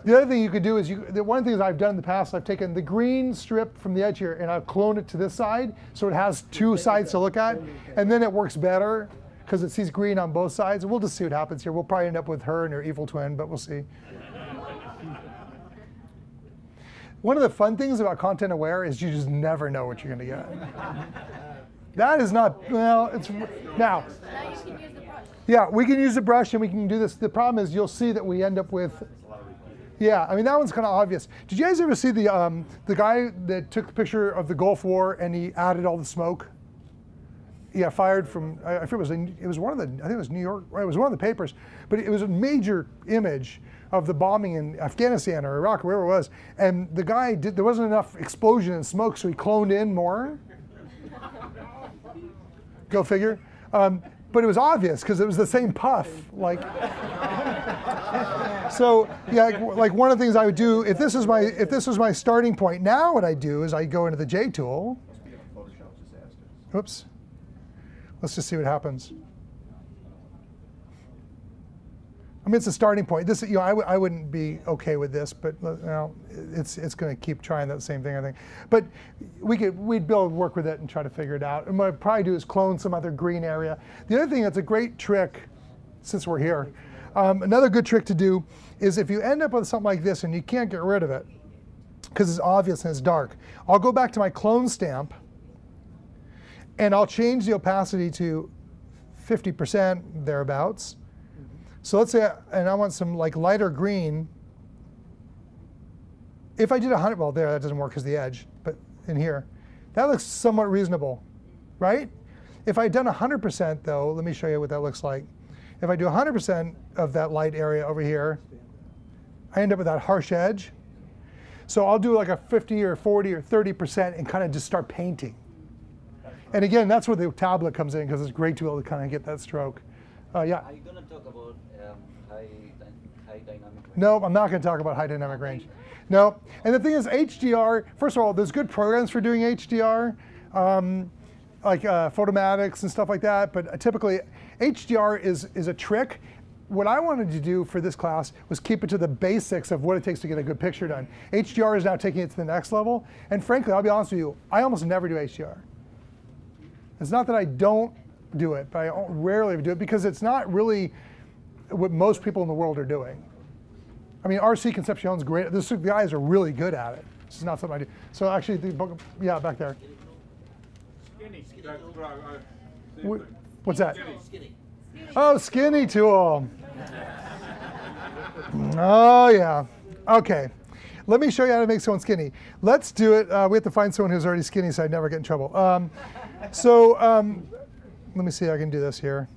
the other thing you could do is one of the things I've done in the past, I've taken the green strip from the edge here and I've cloned it to this side, so it has two sides to look at, and then it works better because it sees green on both sides. We'll just see what happens here. We'll probably end up with her and her evil twin, but we'll see. One of the fun things about content aware is you just never know what you're going to get. That is not, well, it's, now. Now you can use the brush. Yeah, we can use the brush and we can do this. The problem is you'll see that we end up with, yeah, I mean, that one's kind of obvious. Did you guys ever see the guy that took the picture of the Gulf War and he added all the smoke? Yeah, fired from, I forget it was one of the, I think it was New York, it was one of the papers, but it was a major image of the bombing in Afghanistan or Iraq or wherever it was. And the guy there wasn't enough explosion and smoke, so he cloned in more. Go figure. But it was obvious because it was the same puff. Like, so yeah, like one of the things I would do if this was my starting point. Now what I do is I go into the J tool. Oops. Let's just see what happens. I mean, it's a starting point. This, I wouldn't be okay with this, but it's going to keep trying that same thing, I think. But we'd be able to work with it and try to figure it out. And what I'd probably do is clone some other green area. The other thing that's a great trick, since we're here, another good trick to do is if you end up with something like this and you can't get rid of it because it's obvious and it's dark, I'll go back to my clone stamp and I'll change the opacity to 50% thereabouts. So let's say, and I want some like lighter green. If I did 100, well there, that doesn't work because the edge, but in here, that looks somewhat reasonable, right? If I'd done 100% though, let me show you what that looks like. If I do 100% of that light area over here, I end up with that harsh edge. So I'll do like a 50 or 40 or 30% and kind of just start painting. And again, that's where the tablet comes in because it's great to be able to kind of get that stroke. Yeah. Are you going to talk about high dynamic range? No, I'm not going to talk about high dynamic range. No. And the thing is, HDR, first of all, there's good programs for doing HDR, like Photomatix and stuff like that. But typically, HDR is a trick. What I wanted to do for this class was keep it to the basics of what it takes to get a good picture done. HDR is now taking it to the next level. And frankly, I'll be honest with you, I almost never do HDR. It's not that I don't do it, but I rarely do it because it's not really what most people in the world are doing. I mean, RC Concepcion's great. The guys are really good at it. This is not something I do. So actually, yeah, back there. Skinny. What's that? Skinny. Oh, skinny tool. Oh, yeah. Okay. Let me show you how to make someone skinny. Let's do it. We have to find someone who's already skinny so I never get in trouble. Let me see if I can do this here.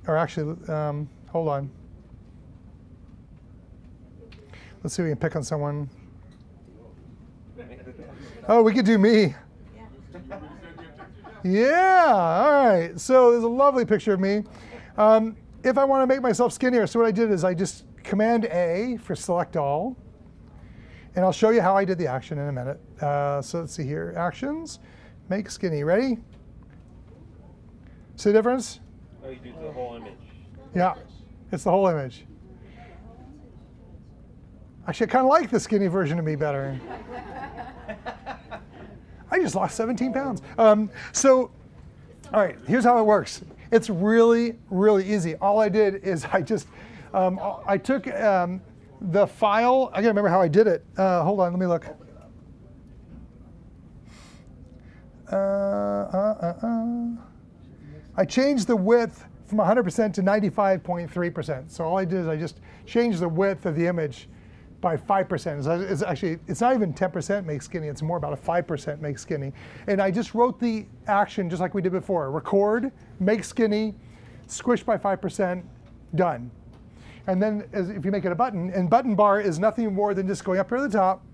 Or actually, hold on. Let's see if we can pick on someone. Oh, we could do me. Yeah, all right. So there's a lovely picture of me. If I want to make myself skinnier, so what I did is I just Command A for select all. And I'll show you how I did the action in a minute. So let's see here. Actions, make skinny. Ready? See the difference? Oh, you do the whole image. Yeah, it's the whole image. Actually, I kind of like the skinny version of me better. I just lost 17 pounds. All right, here's how it works. It's really, really easy. All I did is I just, I took the file. I gotta remember how I did it. Hold on, let me look. I changed the width from 100% to 95.3%. So all I did is I just changed the width of the image by 5%. It's actually, it's not even 10% make skinny, it's more about a 5% make skinny. And I just wrote the action just like we did before. Record, make skinny, squish by 5%, done. And then if you make it a button, and button bar is nothing more than just going up here to the top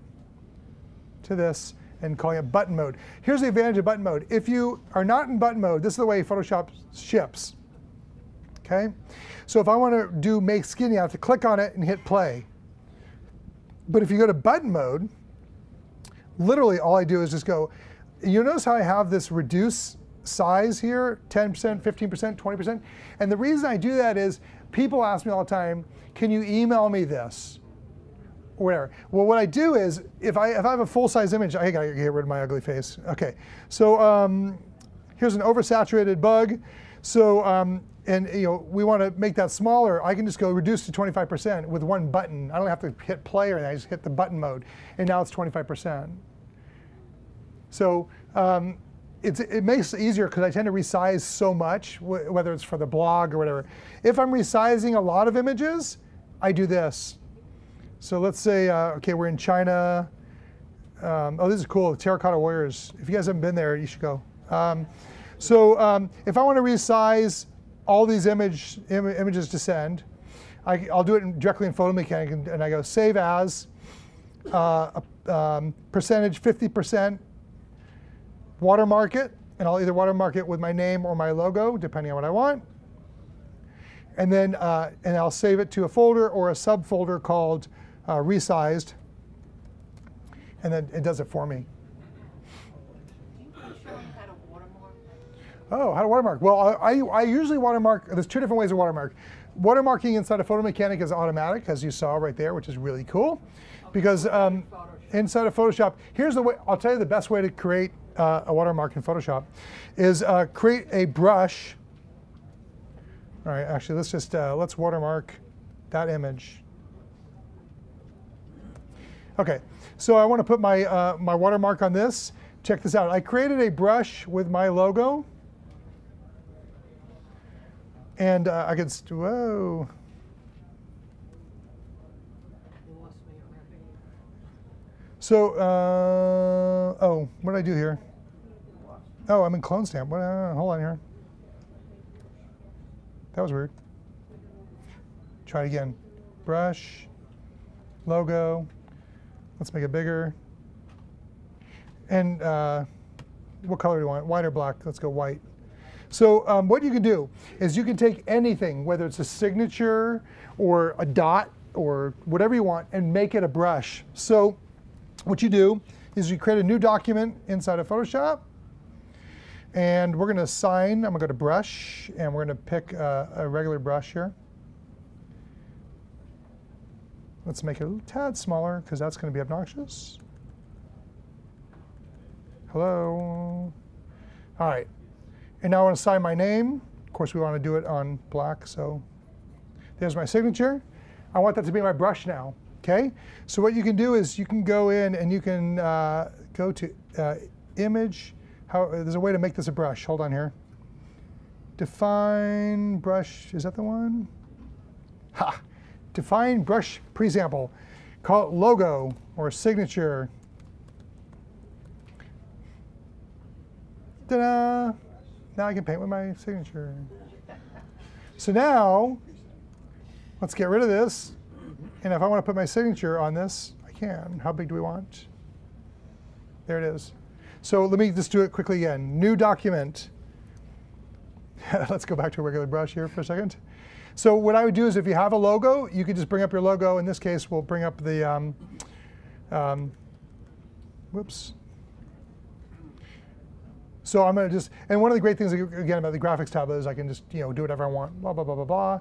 to this and calling it button mode. Here's the advantage of button mode. If you are not in button mode, this is the way Photoshop ships. Okay? So if I want to do make skinny, I have to click on it and hit play. But if you go to button mode, literally all I do is just go, you notice how I have this reduce size here, 10%, 15%, 20%? And the reason I do that is people ask me all the time, can you email me this? Or whatever. Well, what I do is, if I have a full-size image, I gotta get rid of my ugly face. Okay, so here's an oversaturated bug. So, and we want to make that smaller. I can just go reduce to 25% with one button. I don't have to hit play or anything. I just hit the button mode, and now it's 25%. So it makes it easier because I tend to resize so much, whether it's for the blog or whatever. If I'm resizing a lot of images, I do this. So let's say, okay, we're in China. Oh, this is cool, Terracotta Warriors. If you guys haven't been there, you should go. If I want to resize all these images to send, I'll do it directly in PhotoMechanic, and I go save as, percentage 50%, watermark it, and I'll either watermark it with my name or my logo, depending on what I want. And then and I'll save it to a folder or a subfolder called resized, and then it does it for me. Oh, how to watermark? Well, I usually watermark. There's two different ways to watermark. Watermarking inside of PhotoMechanic is automatic, as you saw right there, which is really cool. Because inside of Photoshop, here's the way, I'll tell you the best way to create a watermark in Photoshop is create a brush. All right, actually, let's watermark that image. Okay, so I want to put my, my watermark on this. Check this out. I created a brush with my logo. And I could, whoa. So, oh, what did I do here? Oh, I'm in Clone Stamp. Hold on here. That was weird. Try it again. Brush, logo. Let's make it bigger. And what color do you want? White or black? Let's go white. So what you can do is you can take anything, whether it's a signature or a dot or whatever you want, and make it a brush. So what you do is you create a new document inside of Photoshop. And we're going to assign, I'm going to go to brush, and we're going to pick a regular brush here. Let's make it a little tad smaller, because that's going to be obnoxious. Hello. All right. And now I want to assign my name. Of course, we want to do it on black, so there's my signature. I want that to be my brush now, okay? So what you can do is you can go in and you can go to image. There's a way to make this a brush. Hold on here. Define brush, is that the one? Ha! define brush presample. Call it logo or signature. Ta-da! Now I can paint with my signature. So now, let's get rid of this. And if I want to put my signature on this, I can. How big do we want? There it is. So let me just do it quickly again. New document. Let's go back to a regular brush here for a second. So what I would do is if you have a logo, you could just bring up your logo. In this case, we'll bring up the, whoops. So I'm going to just, and one of the great things, again, about the graphics tab is I can just, do whatever I want, blah, blah, blah, blah, blah.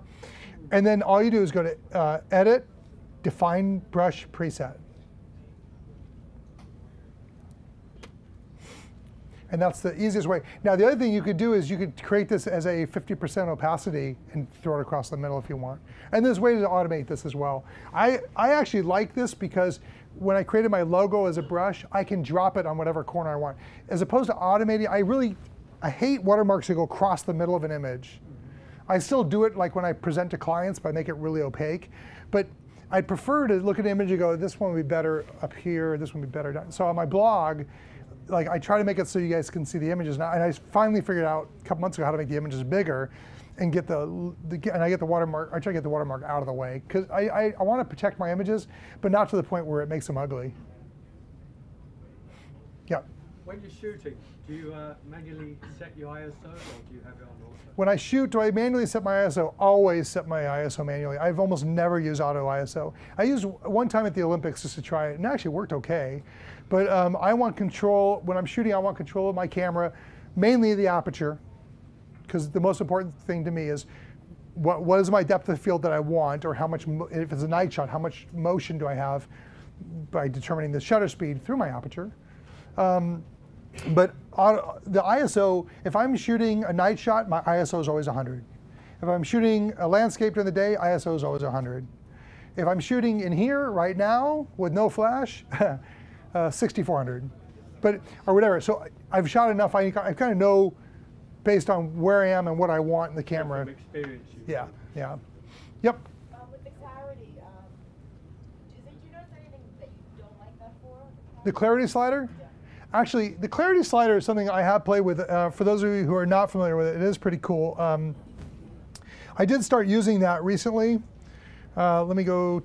And then all you do is go to Edit, Define Brush Preset. And that's the easiest way. Now, the other thing you could do is you could create this as a 50% opacity and throw it across the middle if you want. And there's ways to automate this as well. I actually like this because when I created my logo as a brush, I can drop it on whatever corner I want. As opposed to automating, I hate watermarks that go across the middle of an image. I still do it like when I present to clients, but I make it really opaque. But I'd prefer to look at an image and go, this one would be better up here, this one would be better down. So on my blog, like I try to make it so you guys can see the images now, and I finally figured out a couple months ago how to make the images bigger, and get I get the watermark. I try to get the watermark out of the way because I want to protect my images, but not to the point where it makes them ugly. Yeah. When you're shooting, do you manually set your ISO, or do you have it on auto? When I shoot, do I manually set my ISO? Always set my ISO manually. I've almost never used auto ISO. I used one time at the Olympics just to try it, and it actually worked okay. But I want control, when I'm shooting, I want control of my camera, mainly the aperture, because the most important thing to me is what is my depth of field that I want, or how much, if it's a night shot, how much motion do I have by determining the shutter speed through my aperture. But the ISO, if I'm shooting a night shot, my ISO is always 100. If I'm shooting a landscape during the day, ISO is always 100. If I'm shooting in here right now with no flash, 6400, or whatever. So I've shot enough. I kind of know based on where I am and what I want in the camera. From experience. Yeah, yeah, yep. With the clarity, do you notice anything that you don't like that for? The clarity slider? Yeah. Actually, the clarity slider is something I have played with. For those of you who are not familiar with it, it is pretty cool. I did start using that recently. Let me go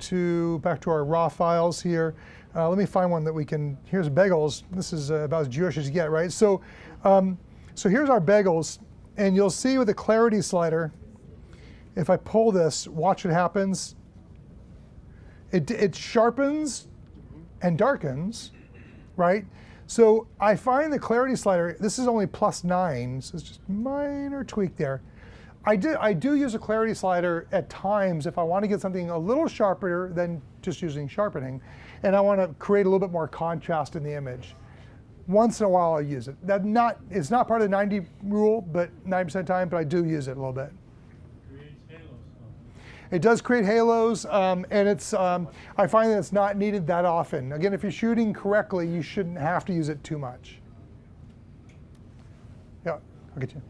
back to our raw files here. Let me find one that we can, here's bagels. This is about as Jewish as you get, right? So, so here's our bagels, and you'll see with the clarity slider, if I pull this, watch what happens. It sharpens and darkens, right? So I find the clarity slider, this is only +9, so it's just minor tweak there. I do use a clarity slider at times if I want to get something a little sharper than just using sharpening, and I want to create a little bit more contrast in the image. Once in a while I use it. It's not part of the 90 rule, but 90% of the time, but I do use it a little bit. It does create halos, and it's, I find that it's not needed that often. Again, if you're shooting correctly, you shouldn't have to use it too much. Yeah, I'll get you.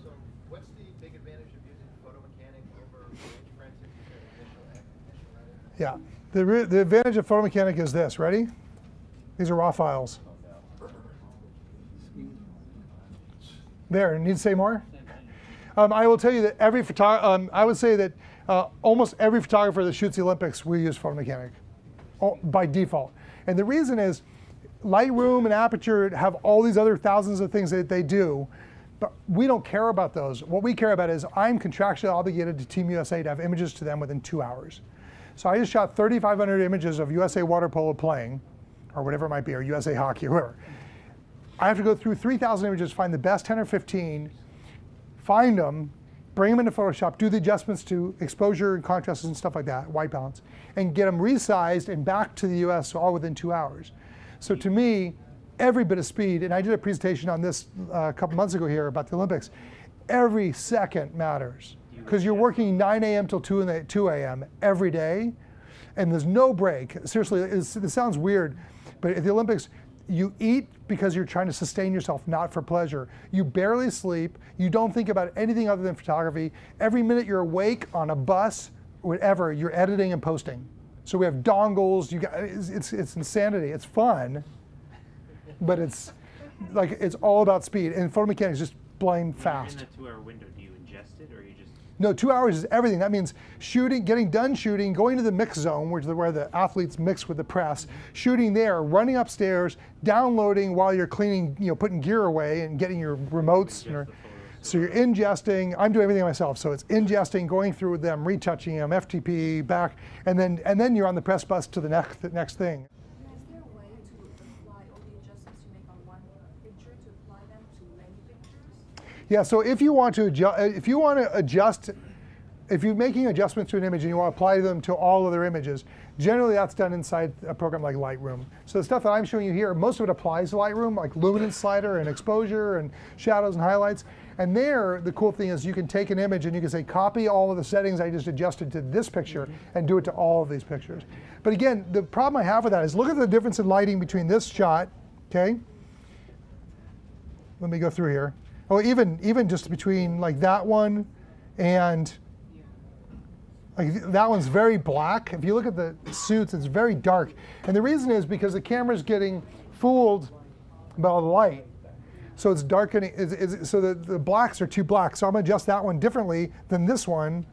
So what's the big advantage of using Photo Mechanic over Image Prints if you said initial edit? Yeah, the advantage of Photo Mechanic is this, ready? These are raw files. There, need to say more? I will tell you that I would say that almost every photographer that shoots the Olympics will use Photo Mechanic by default. And the reason is Lightroom and Aperture have all these other thousands of things that they do, but we don't care about those. What we care about is I'm contractually obligated to Team USA to have images to them within 2 hours. So I just shot 3,500 images of USA water polo playing, or whatever it might be, or USA hockey, or whatever. I have to go through 3,000 images, find the best 10 or 15, find them, bring them into Photoshop, do the adjustments to exposure and contrast and stuff like that, white balance, and get them resized and back to the US all within 2 hours. So to me, every bit of speed, and I did a presentation on this a couple months ago here about the Olympics, every second matters. Because you're working 9 a.m. till 2 a.m. every day, and there's no break. Seriously, this sounds weird, but at the Olympics, you eat because you're trying to sustain yourself, not for pleasure. You barely sleep. You don't think about anything other than photography. Every minute you're awake on a bus, whatever, you're editing and posting. So we have dongles. You got it's insanity. It's fun, but it's all about speed. And photo mechanics is just blind fast. In that 2-hour window, do you ingest it or you just? No, 2 hours is everything. That means shooting, getting done shooting, going to the mix zone, which is where the athletes mix with the press, shooting there, running upstairs, downloading while you're cleaning, putting gear away and getting your remotes. So you're ingesting. I'm doing everything myself. So it's ingesting, going through with them, retouching them, FTP, back, and then you're on the press bus to the next thing. Is there a way to apply all the adjustments you make on one picture to apply them to many pictures? Yeah. So if you're making adjustments to an image and you want to apply them to all other images, generally that's done inside a program like Lightroom. So the stuff that I'm showing you here, most of it applies to Lightroom, like luminance slider and exposure and shadows and highlights. And there, the cool thing is you can take an image and you can say, copy all of the settings I just adjusted to this picture and do it to all of these pictures. But again, the problem I have with that is look at the difference in lighting between this shot, okay? Let me go through here. Oh, even just between like that one and like that one's very black. If you look at the suits, it's very dark. And the reason is because the camera's getting fooled by all the light. So it's darkening, so the blacks are too black. So I'm gonna adjust that one differently than this one,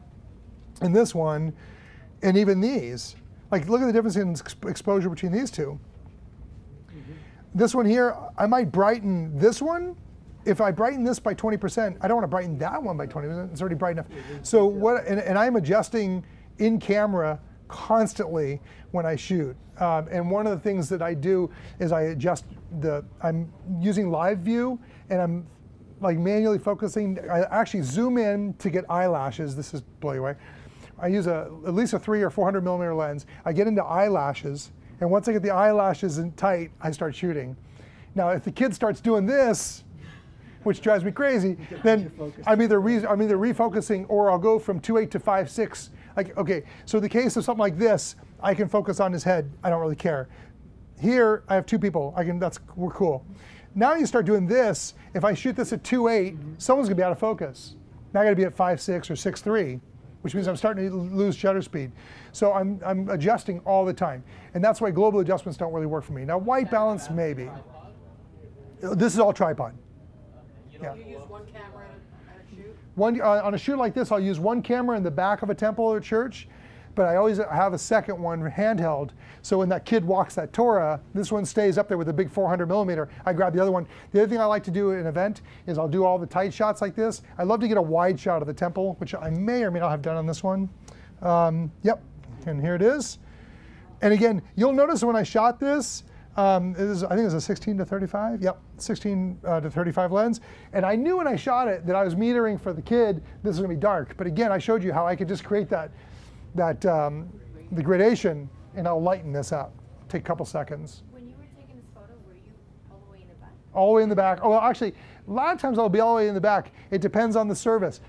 and this one, and even these. Like look at the difference in exposure between these two. This one here, I might brighten this one. If I brighten this by 20%, I don't want to brighten that one by 20%. It's already bright enough. So and I'm adjusting in camera constantly when I shoot. And one of the things that I do is I adjust I'm using live view and I'm like manually focusing. I actually zoom in to get eyelashes. This is blow you away. I use at least a 300 or 400 millimeter lens. I get into eyelashes, and once I get the eyelashes in tight, I start shooting. Now, if the kid starts doing this, which drives me crazy, then I'm either refocusing or I'll go from 2.8 to 5.6. Like, okay, so in the case of something like this, I can focus on his head. I don't really care. Here, I have two people. We're cool. Now you start doing this. If I shoot this at 2.8, someone's gonna be out of focus. Now I gotta be at 5.6 or 6.3, which means I'm starting to lose shutter speed. So I'm adjusting all the time. And that's why global adjustments don't really work for me. Now white balance, maybe. This is all tripod. Yeah. You use one camera at a shoot? On a shoot like this, I'll use one camera in the back of a temple or church, but I always have a second one handheld. So when that kid walks that Torah, this one stays up there with a big 400 millimeter. I grab the other one. The other thing I like to do at an event is I'll do all the tight shots like this. I love to get a wide shot of the temple, which I may or may not have done on this one. Yep, and here it is. And again, you'll notice when I shot this, I think it was a 16 to 35. Yep, 16 to 35 lens. And I knew when I shot it that I was metering for the kid, this was gonna be dark. But again, I showed you how I could just create the gradation, and I'll lighten this up. Take a couple seconds. When you were taking this photo, were you all the way in the back? All the way in the back. Oh, well, actually, a lot of times I'll be all the way in the back. It depends on the service.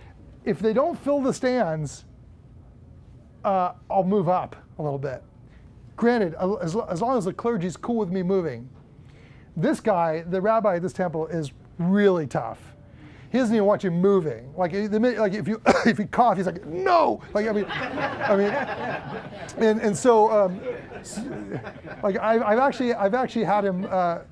If they don't fill the stands, I'll move up a little bit. Granted, as long as the clergy's cool with me moving. This guy, the rabbi at this temple, is really tough. He doesn't even want you moving. Like the minute, like if you if you cough, he's like, no. Like and so like I've actually had him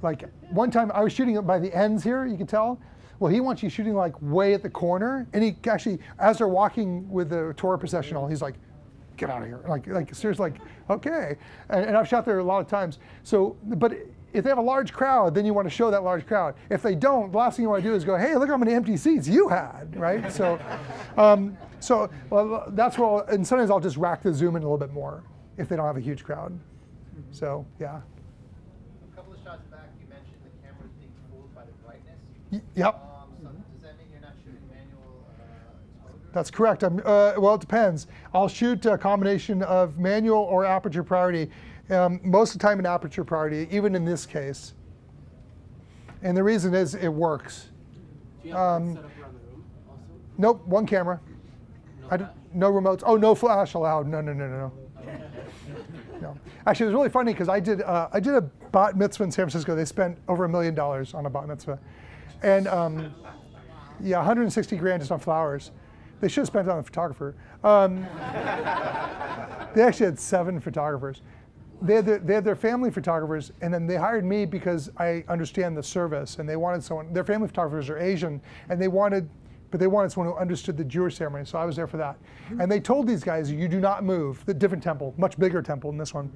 like one time I was shooting by the ends here. You can tell. Well, he wants you shooting like way at the corner, and he actually, as they're walking with the Torah processional, he's like, get out of here. Like seriously, like, okay. And I've shot there a lot of times. So, but if they have a large crowd, then you want to show that large crowd. If they don't, the last thing you want to do is go, hey, look how many empty seats you had, right? So, well, that's what, and sometimes I'll just rack the zoom in a little bit more if they don't have a huge crowd. So, yeah. A couple of shots back, you mentioned the camera's being fooled by the brightness. Yep. So does that mean you're not shooting manual exposure? That's correct. Well, it depends. I'll shoot a combination of manual or aperture priority. Most of the time in aperture priority, even in this case. And the reason is it works. Do you have one set up around the room also? Nope, one camera. No remotes. Oh, no flash allowed. No. No. Actually, it was really funny because I did a bat mitzvah in San Francisco. They spent over $1 million on a bat mitzvah. And yeah, 160 grand just on flowers. They should have spent it on the photographer. They actually had 7 photographers. They had their family photographers, and then they hired me because I understand the service, and they wanted someone. Their family photographers are Asian, and they wanted someone who understood the Jewish ceremony. So I was there for that. And they told these guys, "You do not move." The different temple, much bigger temple than this one.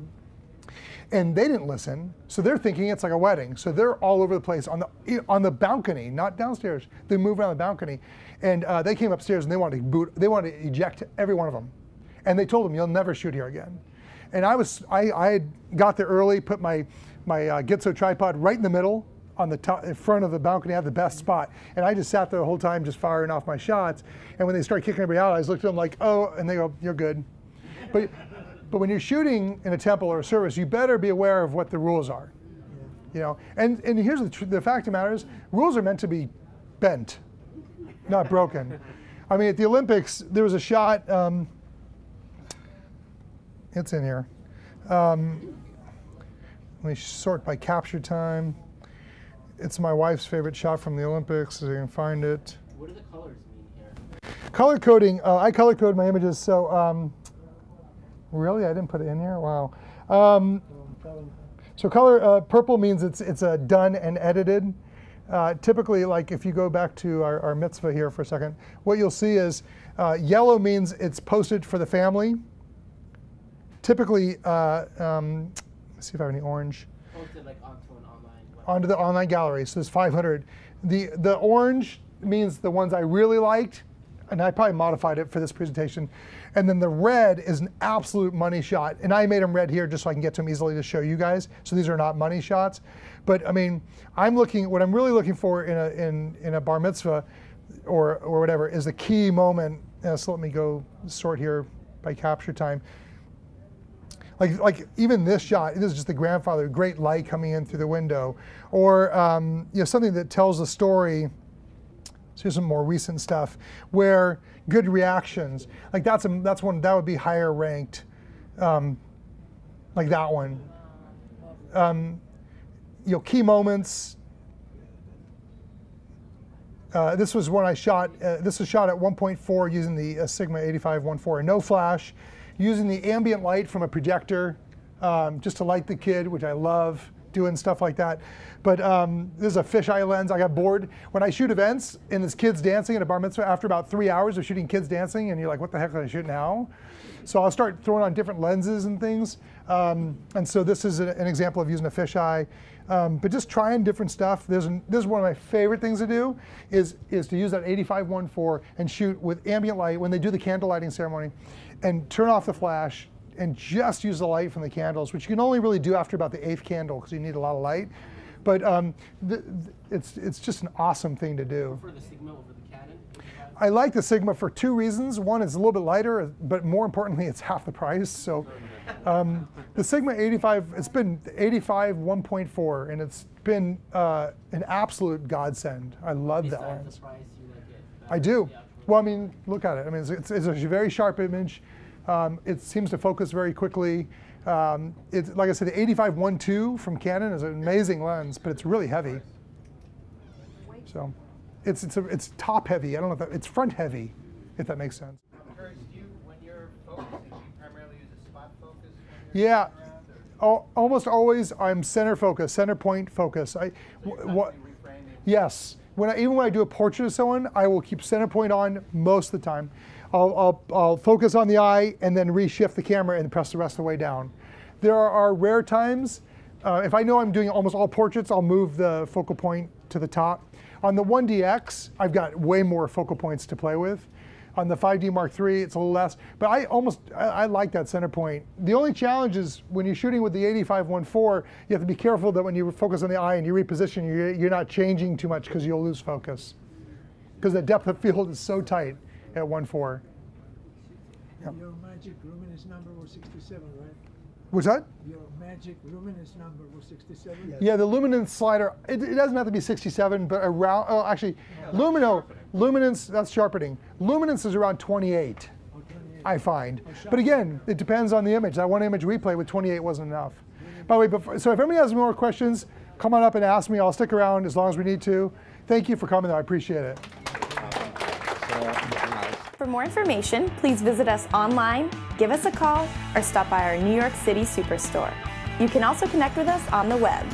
And they didn't listen, so they're thinking it's like a wedding. So they're all over the place on the balcony, not downstairs. They move around the balcony, and they came upstairs and they wanted to eject every one of them. And they told them, "You'll never shoot here again." And I had got there early, put my Gitzo tripod right in the middle on the top, in front of the balcony. I had the best spot, and I just sat there the whole time, just firing off my shots. And when they started kicking everybody out, I just looked at them like, "Oh," and they go, "You're good." But when you're shooting in a temple or a service, you better be aware of what the rules are. You know, and here's the fact of the matter is, rules are meant to be bent, not broken. I mean, at the Olympics, there was a shot. It's in here. Let me sort by capture time. It's my wife's favorite shot from the Olympics, so you can find it. What do the colors mean here? Color coding. I color code my images, so. Really? I didn't put it in here? Wow. So color, purple means it's done and edited. Typically, like if you go back to our mitzvah here for a second, what you'll see is yellow means it's posted for the family. Typically, let's see if I have any orange. Posted like onto an online website. Onto the online gallery, so there's 500. The orange means the ones I really liked, and I probably modified it for this presentation. And then the red is an absolute money shot. And I made them red here just so I can get to them easily to show you guys. So these are not money shots. But I mean, what I'm really looking for in a bar mitzvah or whatever is a key moment. So let me go sort here by capture time. Like even this shot, this is just the grandfather, great light coming in through the window. Or something that tells a story. So here's some more recent stuff where good reactions, like that's one that would be higher ranked, like that one. Key moments. This was one I shot. This was shot at 1.4 using the Sigma 8514, no flash, using the ambient light from a projector just to light the kid, which I love. Doing stuff like that. But this is a fisheye lens. I got bored. When I shoot events and there's kids dancing at a bar mitzvah, after about 3 hours of shooting kids dancing, and you're like, what the heck did I shoot now? So I'll start throwing on different lenses and things. And so this is an example of using a fisheye. But just trying different stuff. This is one of my favorite things to do is to use that 8514 and shoot with ambient light when they do the candle lighting ceremony and turn off the flash and just use the light from the candles, which you can only really do after about the 8th candle because you need a lot of light. But it's just an awesome thing to do. For the Sigma over the Canon? I like the Sigma for 2 reasons. One, it's a little bit lighter, but more importantly, it's half the price. So the Sigma 85, it's been 85 1.4, and it's been an absolute godsend. I love that lens. The price, you like it? I do. Well, I mean, look at it. I mean, it's a very sharp image. It seems to focus very quickly. It's like I said, the 85-1.2 from Canon is an amazing lens, but it's really heavy. So, it's top heavy. I don't know if it's front heavy, if that makes sense. Curtis, when you're focusing, do you primarily use a spot focus? Yeah, almost always I'm center focus, center point focus. Yes. Even when I do a portrait of someone, I will keep center point on most of the time. I'll focus on the eye and then reshift the camera and press the rest of the way down. There are rare times, if I know I'm doing almost all portraits, I'll move the focal point to the top. On the 1DX, I've got way more focal points to play with. On the 5D Mark III, it's a little less, but I like that center point. The only challenge is when you're shooting with the 85-1.4, you have to be careful that when you focus on the eye and you reposition, you're not changing too much because you'll lose focus. Because the depth of field is so tight at 1.4. Yep. Your magic luminance number was 67, right? What's that? Your magic luminance number was 67? Yes. Yeah, the luminance slider, it doesn't have to be 67, but around, luminance, that's sharpening. Luminance is around 28, I find. But again, it depends on the image. That one image we played with 28 wasn't enough. By the way, so if anybody has more questions, come on up and ask me. I'll stick around as long as we need to. Thank you for coming, though. I appreciate it. For more information, please visit us online, give us a call, or stop by our New York City Superstore. You can also connect with us on the web.